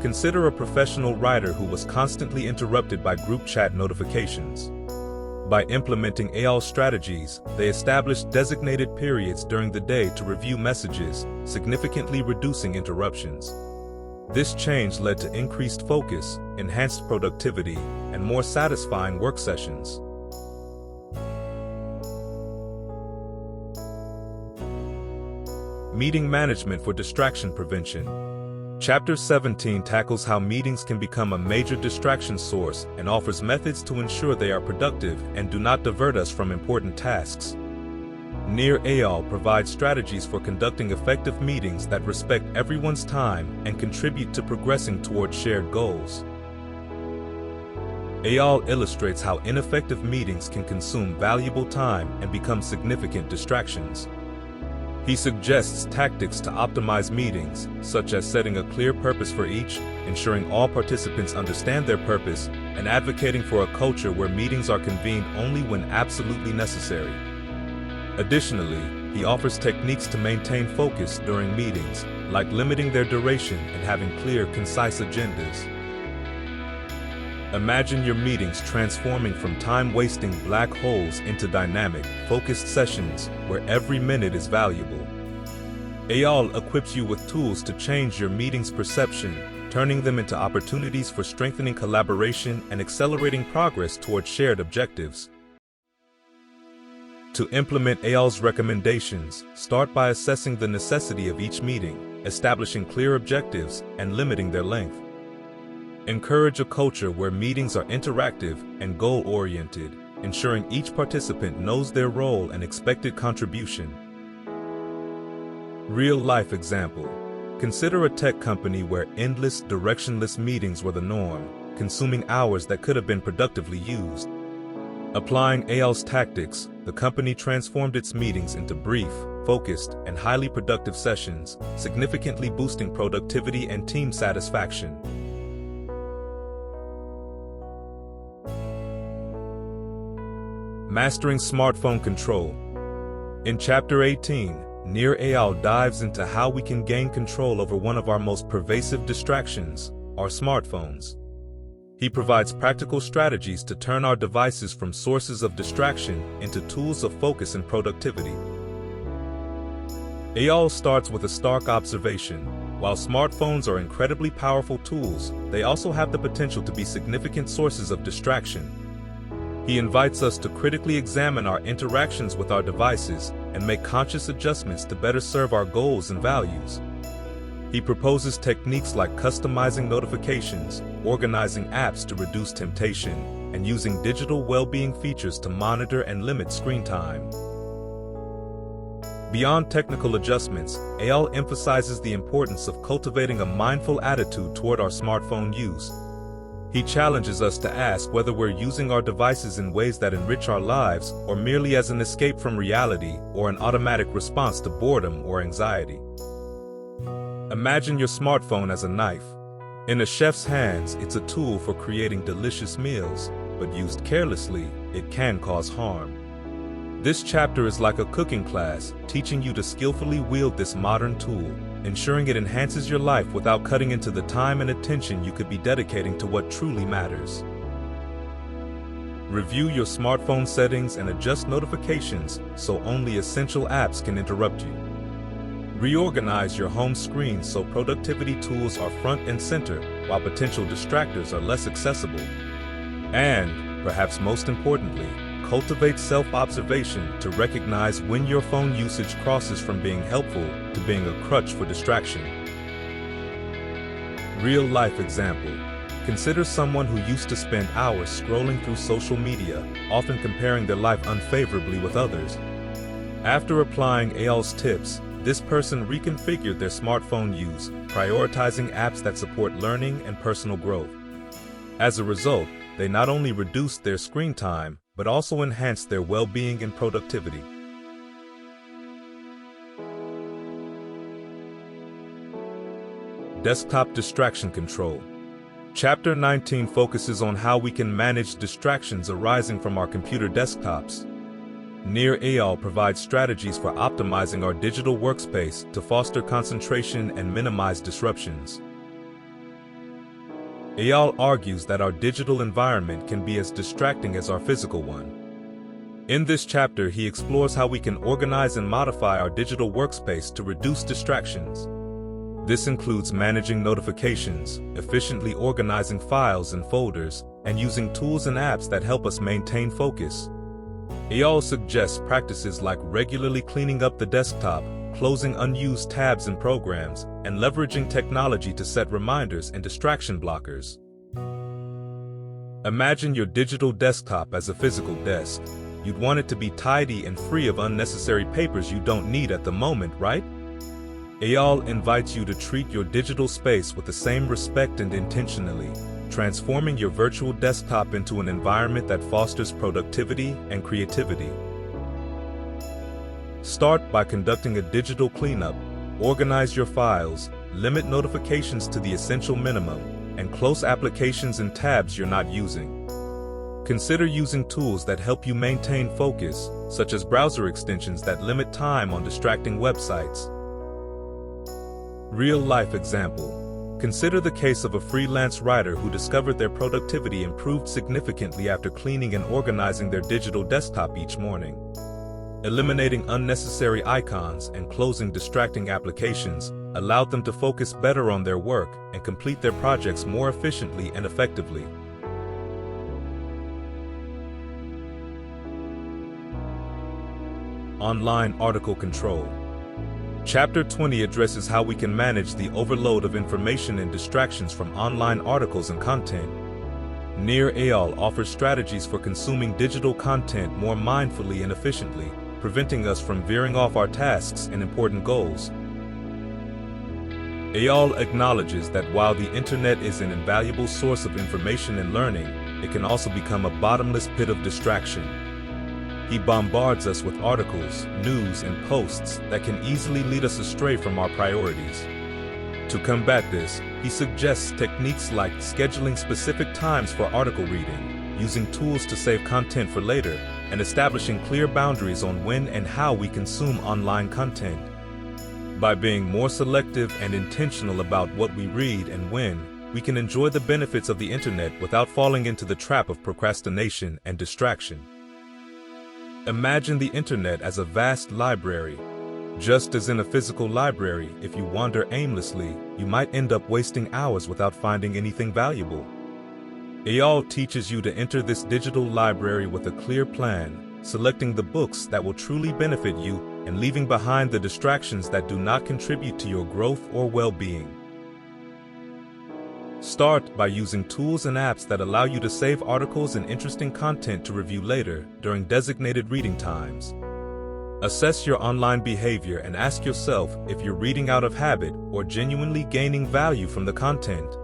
Consider a professional writer who was constantly interrupted by group chat notifications. By implementing Eyal's strategies, they established designated periods during the day to review messages, significantly reducing interruptions. This change led to increased focus, enhanced productivity, and more satisfying work sessions. Meeting management for distraction prevention. Chapter 17 tackles how meetings can become a major distraction source and offers methods to ensure they are productive and do not divert us from important tasks. Nir Eyal provides strategies for conducting effective meetings that respect everyone's time and contribute to progressing toward shared goals. Eyal illustrates how ineffective meetings can consume valuable time and become significant distractions. He suggests tactics to optimize meetings, such as setting a clear purpose for each, ensuring all participants understand their purpose, and advocating for a culture where meetings are convened only when absolutely necessary. Additionally, he offers techniques to maintain focus during meetings, like limiting their duration and having clear, concise agendas. Imagine your meetings transforming from time-wasting black holes into dynamic, focused sessions where every minute is valuable. Eyal equips you with tools to change your meetings' perception, turning them into opportunities for strengthening collaboration and accelerating progress toward shared objectives. To implement Eyal's recommendations, start by assessing the necessity of each meeting, establishing clear objectives, and limiting their length. Encourage a culture where meetings are interactive and goal-oriented, ensuring each participant knows their role and expected contribution. Real-life example. Consider a tech company where endless, directionless meetings were the norm, consuming hours that could have been productively used. Applying Eyal's tactics, the company transformed its meetings into brief, focused, and highly productive sessions, significantly boosting productivity and team satisfaction. Mastering smartphone control. In Chapter 18, Nir Eyal dives into how we can gain control over one of our most pervasive distractions, our smartphones. He provides practical strategies to turn our devices from sources of distraction into tools of focus and productivity. Eyal starts with a stark observation. While smartphones are incredibly powerful tools, they also have the potential to be significant sources of distraction. He invites us to critically examine our interactions with our devices and make conscious adjustments to better serve our goals and values. He proposes techniques like customizing notifications, organizing apps to reduce temptation, and using digital well-being features to monitor and limit screen time. Beyond technical adjustments, Eyal emphasizes the importance of cultivating a mindful attitude toward our smartphone use. He challenges us to ask whether we're using our devices in ways that enrich our lives or merely as an escape from reality or an automatic response to boredom or anxiety. Imagine your smartphone as a knife. In a chef's hands, it's a tool for creating delicious meals, but used carelessly, it can cause harm. This chapter is like a cooking class, teaching you to skillfully wield this modern tool, ensuring it enhances your life without cutting into the time and attention you could be dedicating to what truly matters. Review your smartphone settings and adjust notifications so only essential apps can interrupt you. Reorganize your home screen so productivity tools are front and center while potential distractors are less accessible. And, perhaps most importantly, cultivate self-observation to recognize when your phone usage crosses from being helpful to being a crutch for distraction. Real-life example. Consider someone who used to spend hours scrolling through social media, often comparing their life unfavorably with others. After applying Eyal's tips, this person reconfigured their smartphone use, prioritizing apps that support learning and personal growth. As a result, they not only reduced their screen time, but also enhanced their well-being and productivity. Desktop distraction control. Chapter 19 focuses on how we can manage distractions arising from our computer desktops. Nir Eyal provides strategies for optimizing our digital workspace to foster concentration and minimize disruptions. Eyal argues that our digital environment can be as distracting as our physical one. In this chapter, he explores how we can organize and modify our digital workspace to reduce distractions. This includes managing notifications, efficiently organizing files and folders, and using tools and apps that help us maintain focus. Eyal suggests practices like regularly cleaning up the desktop, closing unused tabs and programs, and leveraging technology to set reminders and distraction blockers. Imagine your digital desktop as a physical desk. You'd want it to be tidy and free of unnecessary papers you don't need at the moment, right? Eyal invites you to treat your digital space with the same respect and intentionally, transforming your virtual desktop into an environment that fosters productivity and creativity. Start by conducting a digital cleanup. Organize your files, limit notifications to the essential minimum, and close applications and tabs you're not using. Consider using tools that help you maintain focus, such as browser extensions that limit time on distracting websites. Real-life example. Consider the case of a freelance writer who discovered their productivity improved significantly after cleaning and organizing their digital desktop each morning. Eliminating unnecessary icons and closing distracting applications allowed them to focus better on their work and complete their projects more efficiently and effectively. Online article control. Chapter 20 addresses how we can manage the overload of information and distractions from online articles and content. Nir Eyal offers strategies for consuming digital content more mindfully and efficiently, preventing us from veering off our tasks and important goals. Eyal acknowledges that while the internet is an invaluable source of information and learning, it can also become a bottomless pit of distraction. He bombards us with articles, news, and posts that can easily lead us astray from our priorities. To combat this, he suggests techniques like scheduling specific times for article reading, using tools to save content for later, and establishing clear boundaries on when and how we consume online content. By being more selective and intentional about what we read and when, we can enjoy the benefits of the internet without falling into the trap of procrastination and distraction. Imagine the internet as a vast library. Just as in a physical library, if you wander aimlessly, you might end up wasting hours without finding anything valuable. Eyal teaches you to enter this digital library with a clear plan, selecting the books that will truly benefit you and leaving behind the distractions that do not contribute to your growth or well-being. Start by using tools and apps that allow you to save articles and interesting content to review later during designated reading times. Assess your online behavior and ask yourself if you're reading out of habit or genuinely gaining value from the content.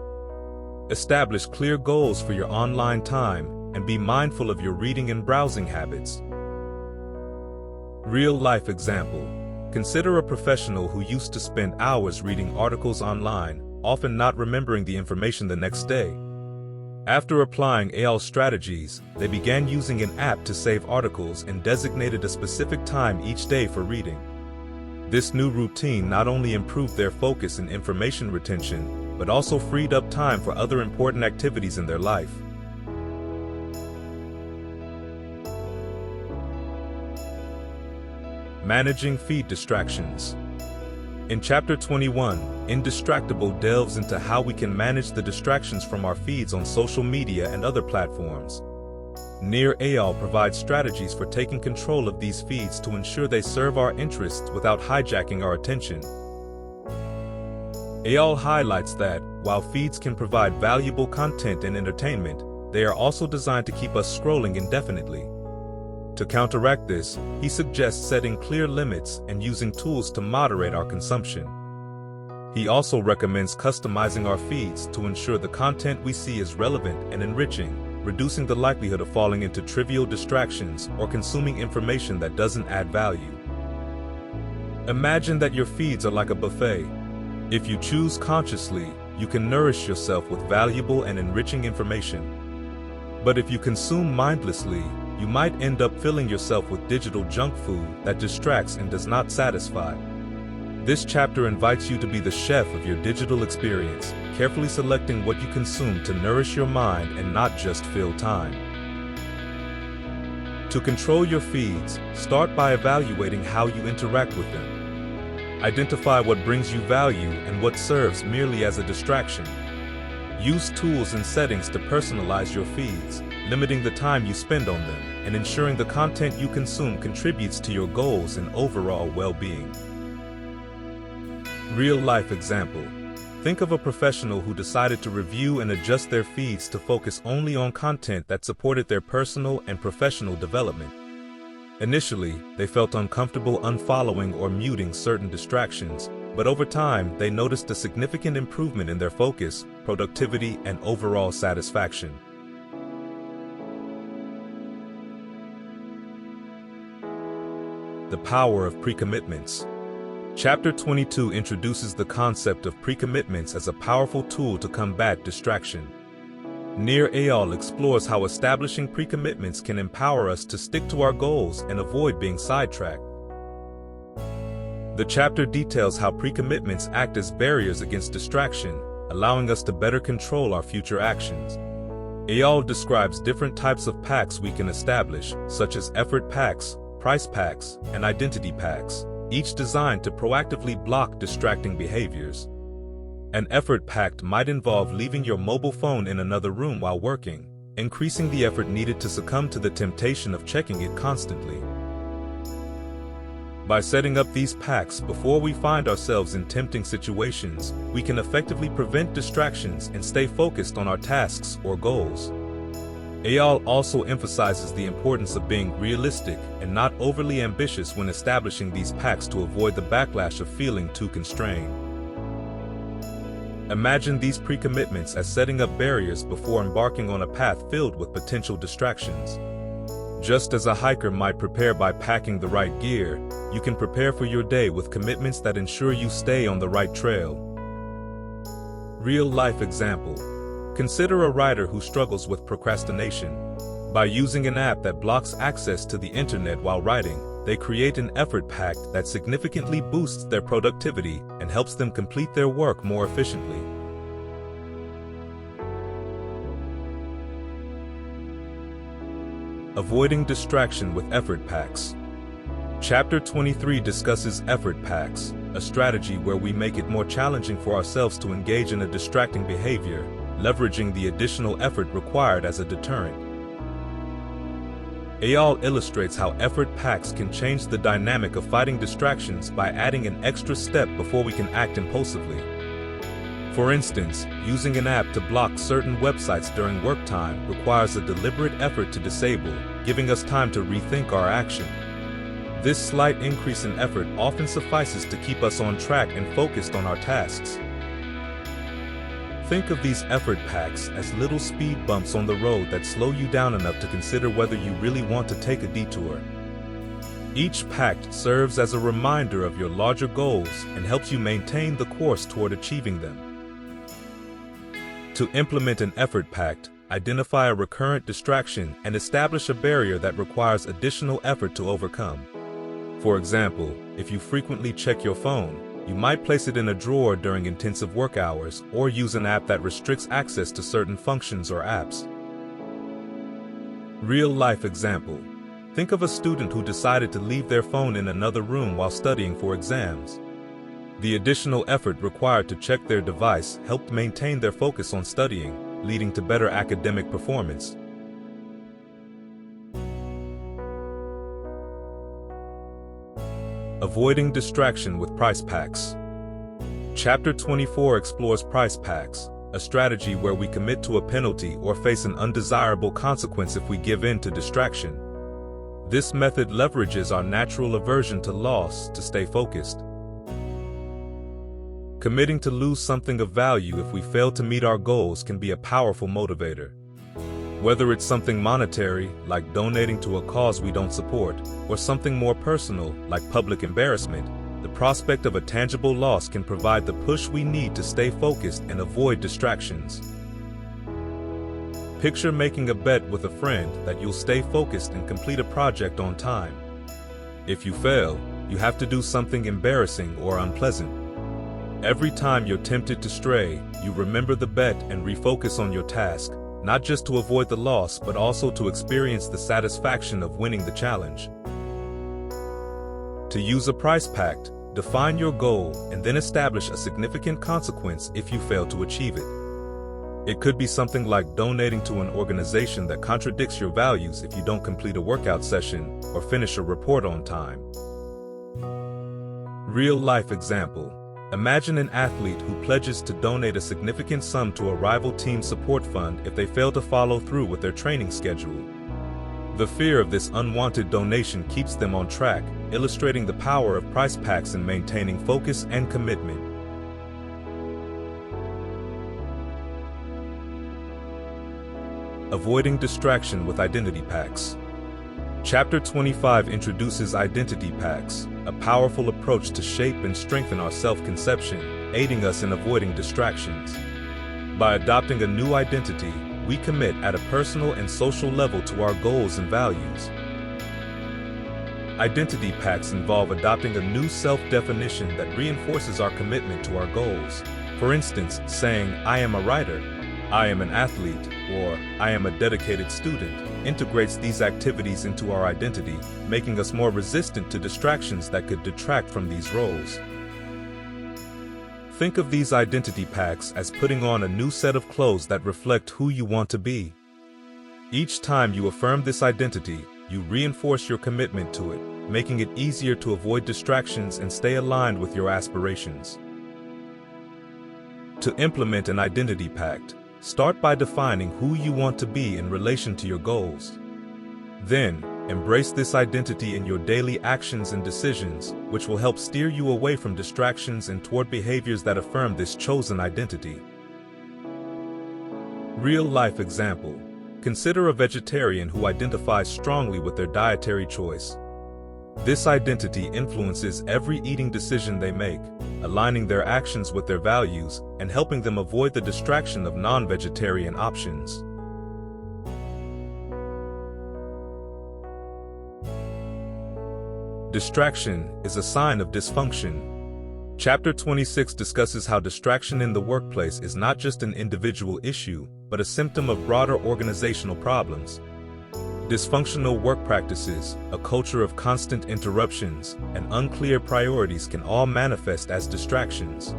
Establish clear goals for your online time and be mindful of your reading and browsing habits. Real-life example. Consider a professional who used to spend hours reading articles online, often not remembering the information the next day. After applying Eyal's strategies, they began using an app to save articles and designated a specific time each day for reading. This new routine not only improved their focus and information retention, but also freed up time for other important activities in their life. Managing feed distractions. In Chapter 21, Indistractable delves into how we can manage the distractions from our feeds on social media and other platforms. Nir Eyal provides strategies for taking control of these feeds to ensure they serve our interests without hijacking our attention. Eyal highlights that, while feeds can provide valuable content and entertainment, they are also designed to keep us scrolling indefinitely. To counteract this, he suggests setting clear limits and using tools to moderate our consumption. He also recommends customizing our feeds to ensure the content we see is relevant and enriching, reducing the likelihood of falling into trivial distractions or consuming information that doesn't add value. Imagine that your feeds are like a buffet. If you choose consciously, you can nourish yourself with valuable and enriching information. But if you consume mindlessly, you might end up filling yourself with digital junk food that distracts and does not satisfy. This chapter invites you to be the chef of your digital experience, carefully selecting what you consume to nourish your mind and not just fill time. To control your feeds, start by evaluating how you interact with them. Identify what brings you value and what serves merely as a distraction. Use tools and settings to personalize your feeds, limiting the time you spend on them, and ensuring the content you consume contributes to your goals and overall well-being. Real-life example. Think of a professional who decided to review and adjust their feeds to focus only on content that supported their personal and professional development. Initially, they felt uncomfortable unfollowing or muting certain distractions, but over time, they noticed a significant improvement in their focus, productivity, and overall satisfaction. The power of precommitments. Chapter 22 introduces the concept of precommitments as a powerful tool to combat distraction. Nir Eyal explores how establishing precommitments can empower us to stick to our goals and avoid being sidetracked. The chapter details how precommitments act as barriers against distraction, allowing us to better control our future actions. Eyal describes different types of pacts we can establish, such as effort pacts, price pacts, and identity pacts, each designed to proactively block distracting behaviors. An effort pact might involve leaving your mobile phone in another room while working, increasing the effort needed to succumb to the temptation of checking it constantly. By setting up these pacts before we find ourselves in tempting situations, we can effectively prevent distractions and stay focused on our tasks or goals. Eyal also emphasizes the importance of being realistic and not overly ambitious when establishing these pacts to avoid the backlash of feeling too constrained. Imagine these precommitments as setting up barriers before embarking on a path filled with potential distractions. Just as a hiker might prepare by packing the right gear, you can prepare for your day with commitments that ensure you stay on the right trail. Real-life example. Consider a writer who struggles with procrastination. By using an app that blocks access to the internet while writing, they create an effort pact that significantly boosts their productivity and helps them complete their work more efficiently. Avoiding distraction with effort pacts. Chapter 23 discusses effort pacts, a strategy where we make it more challenging for ourselves to engage in a distracting behavior, leveraging the additional effort required as a deterrent. Eyal illustrates how effort pacts can change the dynamic of fighting distractions by adding an extra step before we can act impulsively. For instance, using an app to block certain websites during work time requires a deliberate effort to disable, giving us time to rethink our action. This slight increase in effort often suffices to keep us on track and focused on our tasks. Think of these effort pacts as little speed bumps on the road that slow you down enough to consider whether you really want to take a detour. Each pact serves as a reminder of your larger goals and helps you maintain the course toward achieving them. To implement an effort pact, identify a recurrent distraction and establish a barrier that requires additional effort to overcome. For example, if you frequently check your phone, you might place it in a drawer during intensive work hours or use an app that restricts access to certain functions or apps. Real-life example. Think of a student who decided to leave their phone in another room while studying for exams. The additional effort required to check their device helped maintain their focus on studying, leading to better academic performance. Avoiding distraction with price pacts. Chapter 24 explores price pacts, a strategy where we commit to a penalty or face an undesirable consequence if we give in to distraction. This method leverages our natural aversion to loss to stay focused. Committing to lose something of value if we fail to meet our goals can be a powerful motivator. Whether it's something monetary, like donating to a cause we don't support, or something more personal, like public embarrassment, the prospect of a tangible loss can provide the push we need to stay focused and avoid distractions. Picture making a bet with a friend that you'll stay focused and complete a project on time. If you fail, you have to do something embarrassing or unpleasant. Every time you're tempted to stray, you remember the bet and refocus on your task, not just to avoid the loss but also to experience the satisfaction of winning the challenge. To use a price pact, define your goal and then establish a significant consequence if you fail to achieve it. It could be something like donating to an organization that contradicts your values if you don't complete a workout session or finish a report on time. Real-life example. Imagine an athlete who pledges to donate a significant sum to a rival team's support fund if they fail to follow through with their training schedule. The fear of this unwanted donation keeps them on track, illustrating the power of price pacts in maintaining focus and commitment. Avoiding distraction with identity pacts. Chapter 25 introduces identity pacts, a powerful approach to shape and strengthen our self-conception, aiding us in avoiding distractions. By adopting a new identity, we commit at a personal and social level to our goals and values. Identity pacts involve adopting a new self-definition that reinforces our commitment to our goals. For instance, saying, "I am a writer," "I am an athlete," or "I am a dedicated student," integrates these activities into our identity, making us more resistant to distractions that could detract from these roles. Think of these identity pacts as putting on a new set of clothes that reflect who you want to be. Each time you affirm this identity, you reinforce your commitment to it, making it easier to avoid distractions and stay aligned with your aspirations. To implement an identity pact, start by defining who you want to be in relation to your goals. Then, embrace this identity in your daily actions and decisions, which will help steer you away from distractions and toward behaviors that affirm this chosen identity. Real-life example. Consider a vegetarian who identifies strongly with their dietary choice. This identity influences every eating decision they make, aligning their actions with their values and helping them avoid the distraction of non-vegetarian options. Distraction is a sign of dysfunction. Chapter 26 discusses how distraction in the workplace is not just an individual issue, but a symptom of broader organizational problems. Dysfunctional work practices, a culture of constant interruptions, and unclear priorities can all manifest as distractions.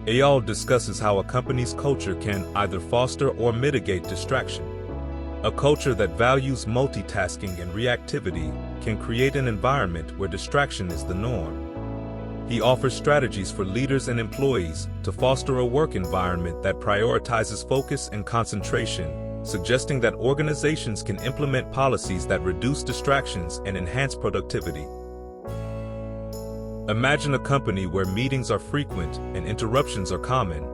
Eyal discusses how a company's culture can either foster or mitigate distraction. A culture that values multitasking and reactivity can create an environment where distraction is the norm. He offers strategies for leaders and employees to foster a work environment that prioritizes focus and concentration, suggesting that organizations can implement policies that reduce distractions and enhance productivity. Imagine a company where meetings are frequent and interruptions are common.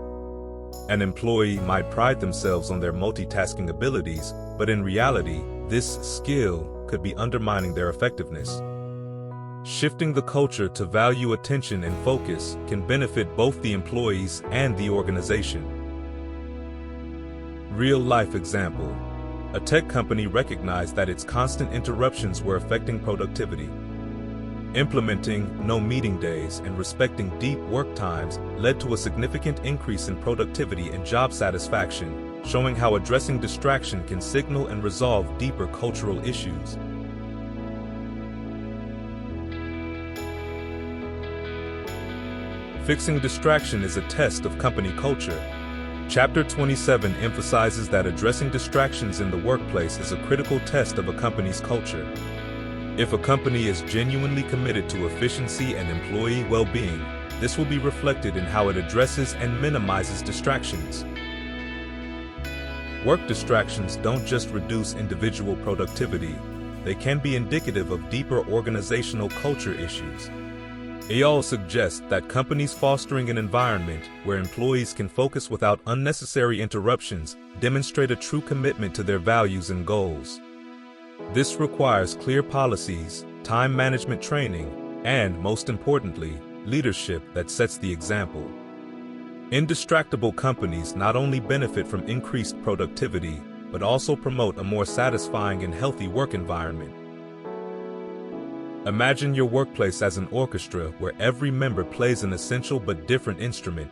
An employee might pride themselves on their multitasking abilities, but in reality, this skill could be undermining their effectiveness. Shifting the culture to value attention and focus can benefit both the employees and the organization. Real-life example. A tech company recognized that its constant interruptions were affecting productivity. Implementing no meeting days and respecting deep work times led to a significant increase in productivity and job satisfaction, showing how addressing distraction can signal and resolve deeper cultural issues. Fixing distraction is a test of company culture. Chapter 27 emphasizes that addressing distractions in the workplace is a critical test of a company's culture. If a company is genuinely committed to efficiency and employee well-being, this will be reflected in how it addresses and minimizes distractions. Work distractions don't just reduce individual productivity, they can be indicative of deeper organizational culture issues. Eyal suggests that companies fostering an environment where employees can focus without unnecessary interruptions demonstrate a true commitment to their values and goals. This requires clear policies, time management training, and, most importantly, leadership that sets the example. Indistractable companies not only benefit from increased productivity, but also promote a more satisfying and healthy work environment. Imagine your workplace as an orchestra where every member plays an essential but different instrument.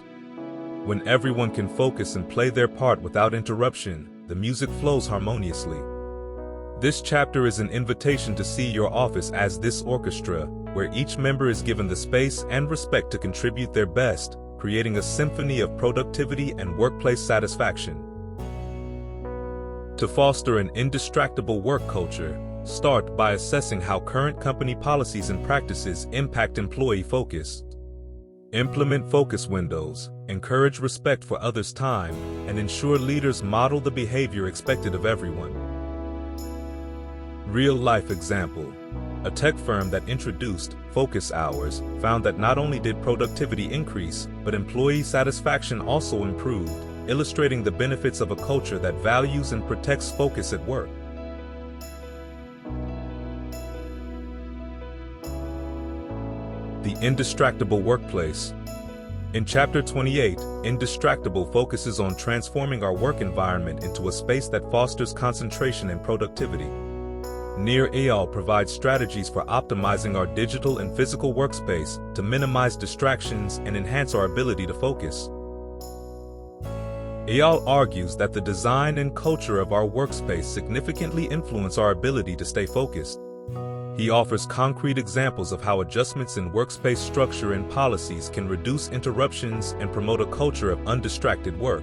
When everyone can focus and play their part without interruption, the music flows harmoniously. This chapter is an invitation to see your office as this orchestra, where each member is given the space and respect to contribute their best, creating a symphony of productivity and workplace satisfaction. To foster an indistractable work culture, start by assessing how current company policies and practices impact employee focus. Implement focus windows, encourage respect for others' time, and ensure leaders model the behavior expected of everyone. Real-life example. A tech firm that introduced focus hours found that not only did productivity increase, but employee satisfaction also improved, illustrating the benefits of a culture that values and protects focus at work. The Indistractable Workplace. In Chapter 28, Indistractable focuses on transforming our work environment into a space that fosters concentration and productivity. Nir Eyal provides strategies for optimizing our digital and physical workspace to minimize distractions and enhance our ability to focus. Eyal argues that the design and culture of our workspace significantly influence our ability to stay focused. He offers concrete examples of how adjustments in workspace structure and policies can reduce interruptions and promote a culture of undistracted work.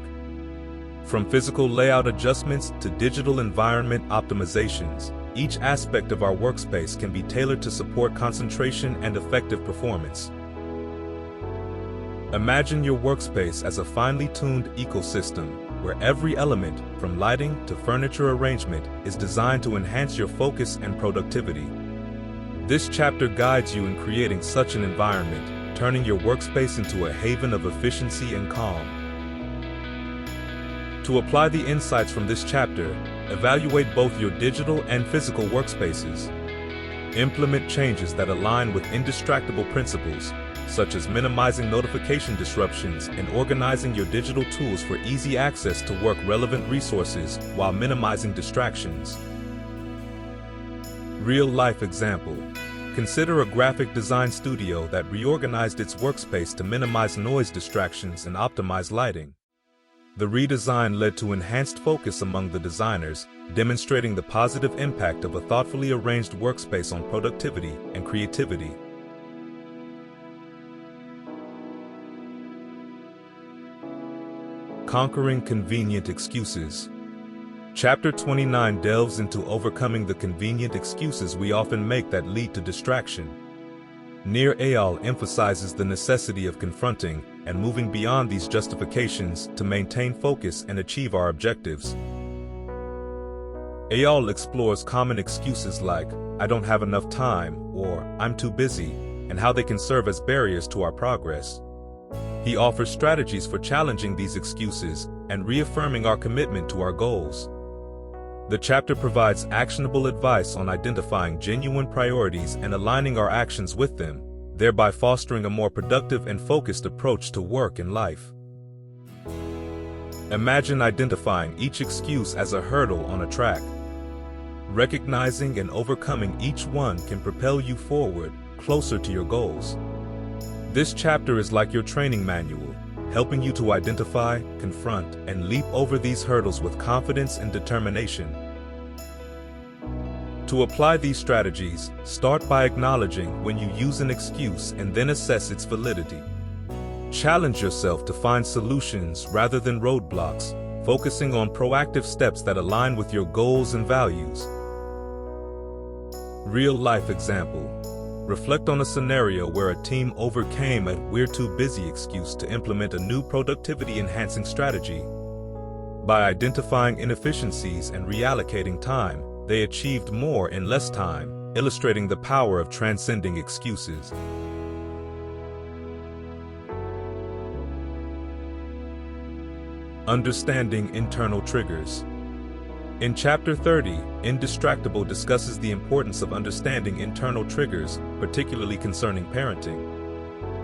From physical layout adjustments to digital environment optimizations, each aspect of our workspace can be tailored to support concentration and effective performance. Imagine your workspace as a finely tuned ecosystem, where every element, from lighting to furniture arrangement, is designed to enhance your focus and productivity. This chapter guides you in creating such an environment, turning your workspace into a haven of efficiency and calm. To apply the insights from this chapter, evaluate both your digital and physical workspaces. Implement changes that align with indistractable principles, such as minimizing notification disruptions and organizing your digital tools for easy access to work-relevant resources while minimizing distractions. Real-life example. Consider a graphic design studio that reorganized its workspace to minimize noise distractions and optimize lighting. The redesign led to enhanced focus among the designers, demonstrating the positive impact of a thoughtfully arranged workspace on productivity and creativity. Conquering convenient excuses. Chapter 29 delves into overcoming the convenient excuses we often make that lead to distraction. Nir Eyal emphasizes the necessity of confronting and moving beyond these justifications to maintain focus and achieve our objectives. Eyal explores common excuses like, "I don't have enough time," or "I'm too busy," and how they can serve as barriers to our progress. He offers strategies for challenging these excuses and reaffirming our commitment to our goals. The chapter provides actionable advice on identifying genuine priorities and aligning our actions with them, thereby fostering a more productive and focused approach to work and life. Imagine identifying each excuse as a hurdle on a track. Recognizing and overcoming each one can propel you forward, closer to your goals. This chapter is like your training manual, helping you to identify, confront, and leap over these hurdles with confidence and determination. To apply these strategies, start by acknowledging when you use an excuse and then assess its validity. Challenge yourself to find solutions rather than roadblocks, focusing on proactive steps that align with your goals and values. Real-life example. Reflect on a scenario where a team overcame a "we're too busy" excuse to implement a new productivity-enhancing strategy. By identifying inefficiencies and reallocating time, they achieved more in less time, illustrating the power of transcending excuses. Understanding internal triggers. In Chapter 30, Indistractable discusses the importance of understanding internal triggers, particularly concerning parenting.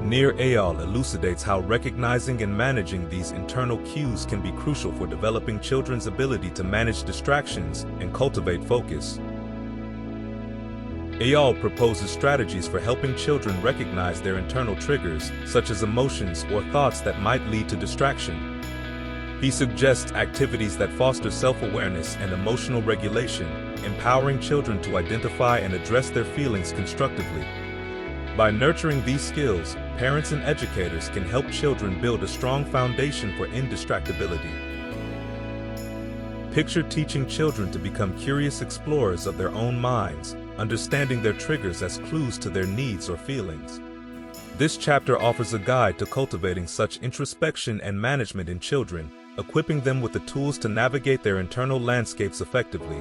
Nir Eyal elucidates how recognizing and managing these internal cues can be crucial for developing children's ability to manage distractions and cultivate focus. Eyal proposes strategies for helping children recognize their internal triggers, such as emotions or thoughts that might lead to distraction. He suggests activities that foster self-awareness and emotional regulation, empowering children to identify and address their feelings constructively. By nurturing these skills, parents and educators can help children build a strong foundation for indistractability. Picture teaching children to become curious explorers of their own minds, understanding their triggers as clues to their needs or feelings. This chapter offers a guide to cultivating such introspection and management in children, equipping them with the tools to navigate their internal landscapes effectively.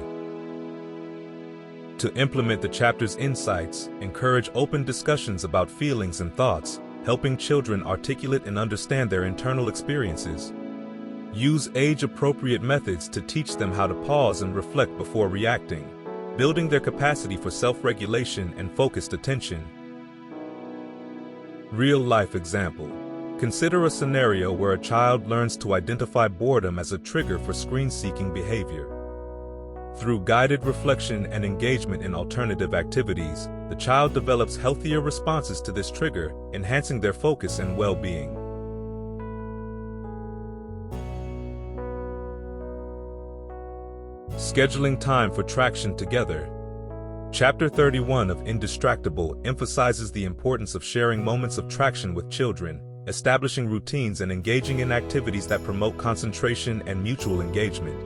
To implement the chapter's insights, encourage open discussions about feelings and thoughts, helping children articulate and understand their internal experiences. Use age-appropriate methods to teach them how to pause and reflect before reacting, building their capacity for self-regulation and focused attention. Real-life example. Consider a scenario where a child learns to identify boredom as a trigger for screen-seeking behavior. Through guided reflection and engagement in alternative activities, the child develops healthier responses to this trigger, enhancing their focus and well-being. Scheduling time for traction together. Chapter 31 of Indistractable emphasizes the importance of sharing moments of traction with children, establishing routines and engaging in activities that promote concentration and mutual engagement.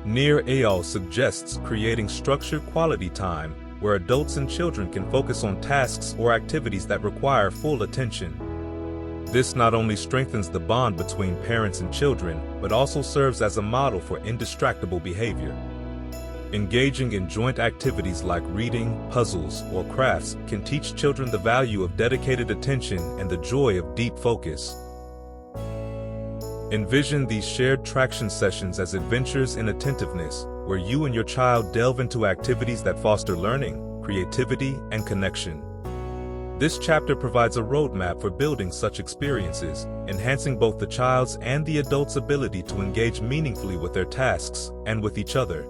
Nir Eyal suggests creating structured quality time where adults and children can focus on tasks or activities that require full attention. This not only strengthens the bond between parents and children, but also serves as a model for indistractable behavior. Engaging in joint activities like reading, puzzles, or crafts can teach children the value of dedicated attention and the joy of deep focus. Envision these shared traction sessions as adventures in attentiveness, where you and your child delve into activities that foster learning, creativity, and connection. This chapter provides a roadmap for building such experiences, enhancing both the child's and the adult's ability to engage meaningfully with their tasks and with each other.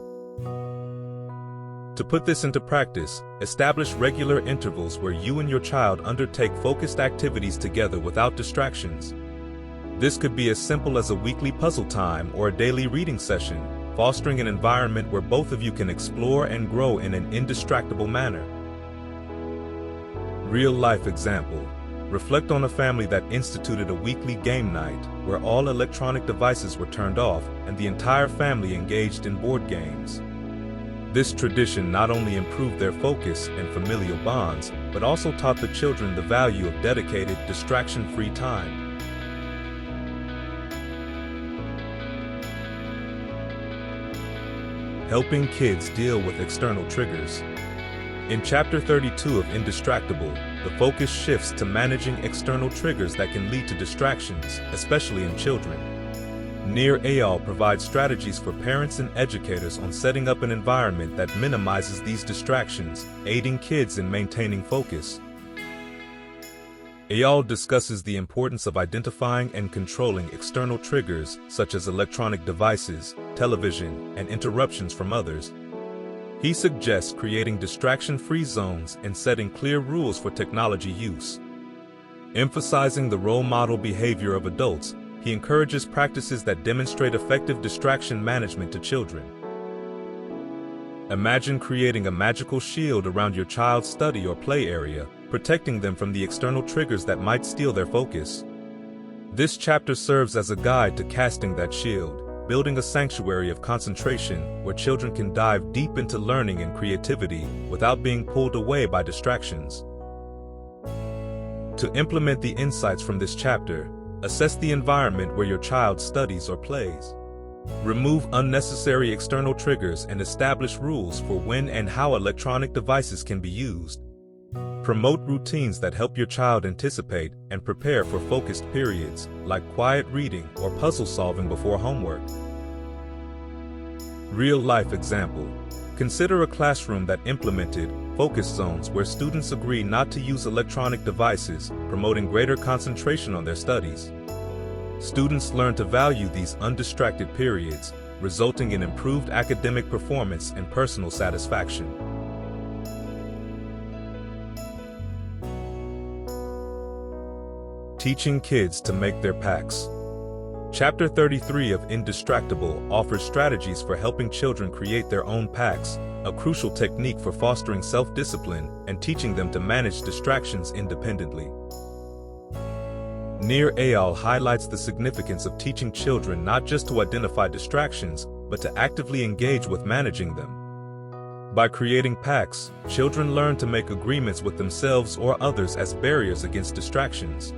To put this into practice, establish regular intervals where you and your child undertake focused activities together without distractions. This could be as simple as a weekly puzzle time or a daily reading session, fostering an environment where both of you can explore and grow in an indistractable manner. Real-life example. Reflect on a family that instituted a weekly game night where all electronic devices were turned off and the entire family engaged in board games. This tradition not only improved their focus and familial bonds, but also taught the children the value of dedicated, distraction-free time. helping kids deal with external triggers. In Chapter 32 of Indistractable, the focus shifts to managing external triggers that can lead to distractions, especially in children. Nir Eyal provides strategies for parents and educators on setting up an environment that minimizes these distractions, aiding kids in maintaining focus. Eyal discusses the importance of identifying and controlling external triggers such as electronic devices, television, and interruptions from others. He suggests creating distraction-free zones and setting clear rules for technology use. Emphasizing the role model behavior of adults, he encourages practices that demonstrate effective distraction management to children. Imagine creating a magical shield around your child's study or play area, protecting them from the external triggers that might steal their focus. This chapter serves as a guide to casting that shield, building a sanctuary of concentration where children can dive deep into learning and creativity without being pulled away by distractions. To implement the insights from this chapter, assess the environment where your child studies or plays. Remove unnecessary external triggers and establish rules for when and how electronic devices can be used. Promote routines that help your child anticipate and prepare for focused periods, like quiet reading or puzzle solving before homework. Real-life example. Consider a classroom that implemented focus zones where students agree not to use electronic devices, promoting greater concentration on their studies. Students learn to value these undistracted periods, resulting in improved academic performance and personal satisfaction. Teaching kids to make their pacts. Chapter 33 of Indistractable offers strategies for helping children create their own pacts, a crucial technique for fostering self-discipline and teaching them to manage distractions independently. Nir Eyal highlights the significance of teaching children not just to identify distractions, but to actively engage with managing them. By creating pacts, children learn to make agreements with themselves or others as barriers against distractions.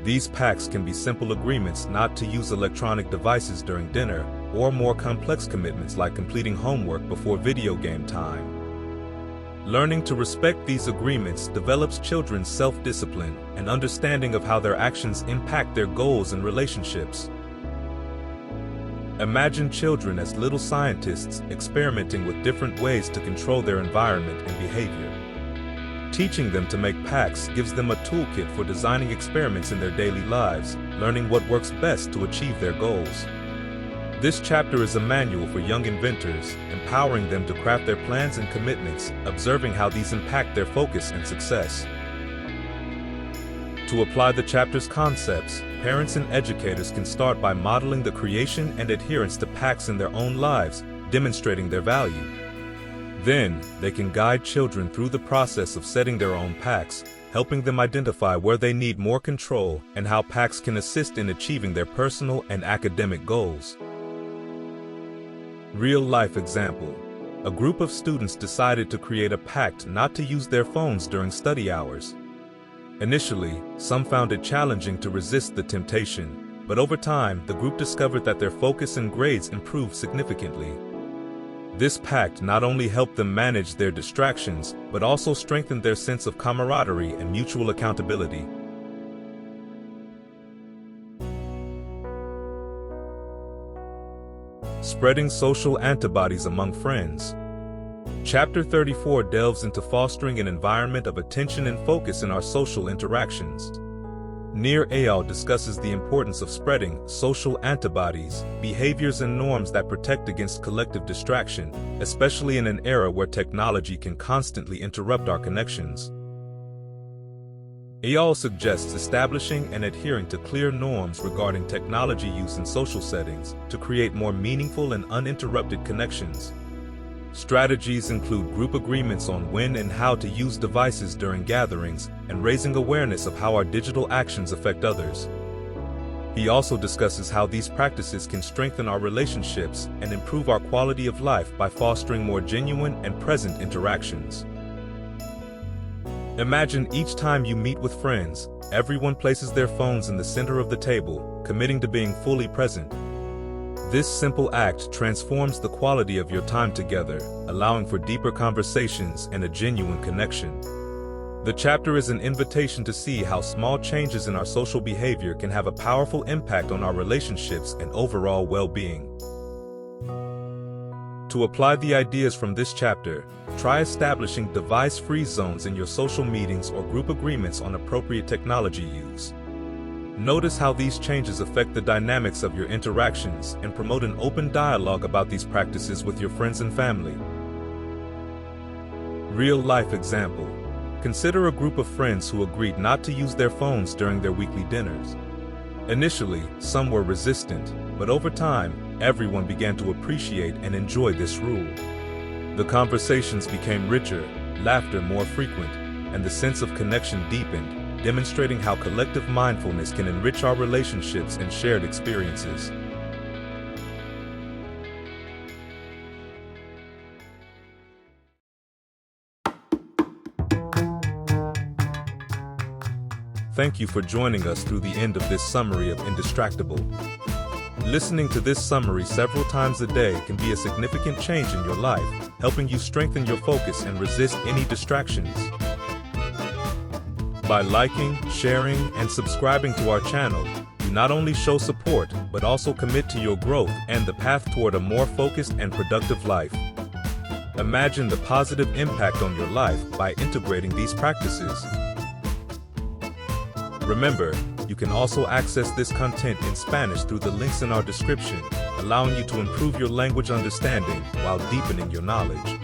These pacts can be simple agreements not to use electronic devices during dinner, or more complex commitments like completing homework before video game time. Learning to respect these agreements develops children's self-discipline and understanding of how their actions impact their goals and relationships. Imagine children as little scientists experimenting with different ways to control their environment and behavior. Teaching them to make pacts gives them a toolkit for designing experiments in their daily lives, learning what works best to achieve their goals. This chapter is a manual for young inventors, empowering them to craft their plans and commitments, observing how these impact their focus and success. To apply the chapter's concepts, parents and educators can start by modeling the creation and adherence to pacts in their own lives, demonstrating their value. Then, they can guide children through the process of setting their own pacts, helping them identify where they need more control and how pacts can assist in achieving their personal and academic goals. Real-life example. A group of students decided to create a pact not to use their phones during study hours. Initially, some found it challenging to resist the temptation, but over time, the group discovered that their focus and grades improved significantly. This pact not only helped them manage their distractions, but also strengthened their sense of camaraderie and mutual accountability. Spreading social antibodies among friends. Chapter 34 delves into fostering an environment of attention and focus in our social interactions. Nir Eyal discusses the importance of spreading social antibodies, behaviors and norms that protect against collective distraction, especially in an era where technology can constantly interrupt our connections. Eyal suggests establishing and adhering to clear norms regarding technology use in social settings to create more meaningful and uninterrupted connections. Strategies include group agreements on when and how to use devices during gatherings and raising awareness of how our digital actions affect others. He also discusses how these practices can strengthen our relationships and improve our quality of life by fostering more genuine and present interactions. Imagine each time you meet with friends, everyone places their phones in the center of the table, committing to being fully present. This simple act transforms the quality of your time together, allowing for deeper conversations and a genuine connection. The chapter is an invitation to see how small changes in our social behavior can have a powerful impact on our relationships and overall well-being. To apply the ideas from this chapter, try establishing device-free zones in your social meetings or group agreements on appropriate technology use. Notice how these changes affect the dynamics of your interactions and promote an open dialogue about these practices with your friends and family. Real-life example. Consider a group of friends who agreed not to use their phones during their weekly dinners. Initially, some were resistant, but over time, everyone began to appreciate and enjoy this rule. The conversations became richer, laughter more frequent, and the sense of connection deepened, demonstrating how collective mindfulness can enrich our relationships and shared experiences. Thank you for joining us through the end of this summary of Indistractable. Listening to this summary several times a day can be a significant change in your life, helping you strengthen your focus and resist any distractions. By liking, sharing, and subscribing to our channel, you not only show support, but also commit to your growth and the path toward a more focused and productive life. Imagine the positive impact on your life by integrating these practices. Remember, you can also access this content in Spanish through the links in our description, allowing you to improve your language understanding while deepening your knowledge.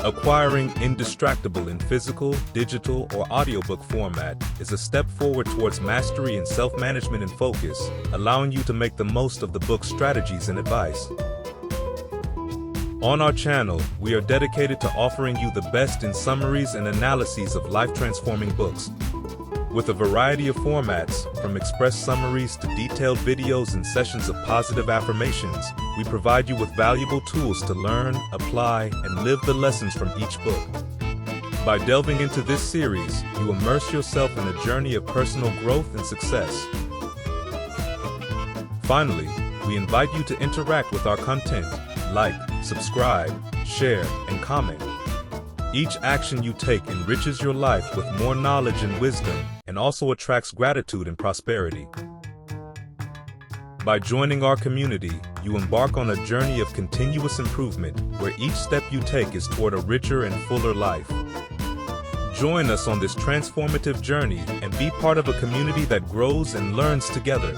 Acquiring Indistractable in physical, digital, or audiobook format is a step forward towards mastery in self-management and focus, allowing you to make the most of the book's strategies and advice. On our channel, we are dedicated to offering you the best in summaries and analyses of life-transforming books. With a variety of formats, from express summaries to detailed videos and sessions of positive affirmations, we provide you with valuable tools to learn, apply, and live the lessons from each book. By delving into this series, you immerse yourself in a journey of personal growth and success. Finally, we invite you to interact with our content, like, subscribe, share, and comment. Each action you take enriches your life with more knowledge and wisdom, and also attracts gratitude and prosperity. By joining our community, you embark on a journey of continuous improvement, where each step you take is toward a richer and fuller life. Join us on this transformative journey and be part of a community that grows and learns together.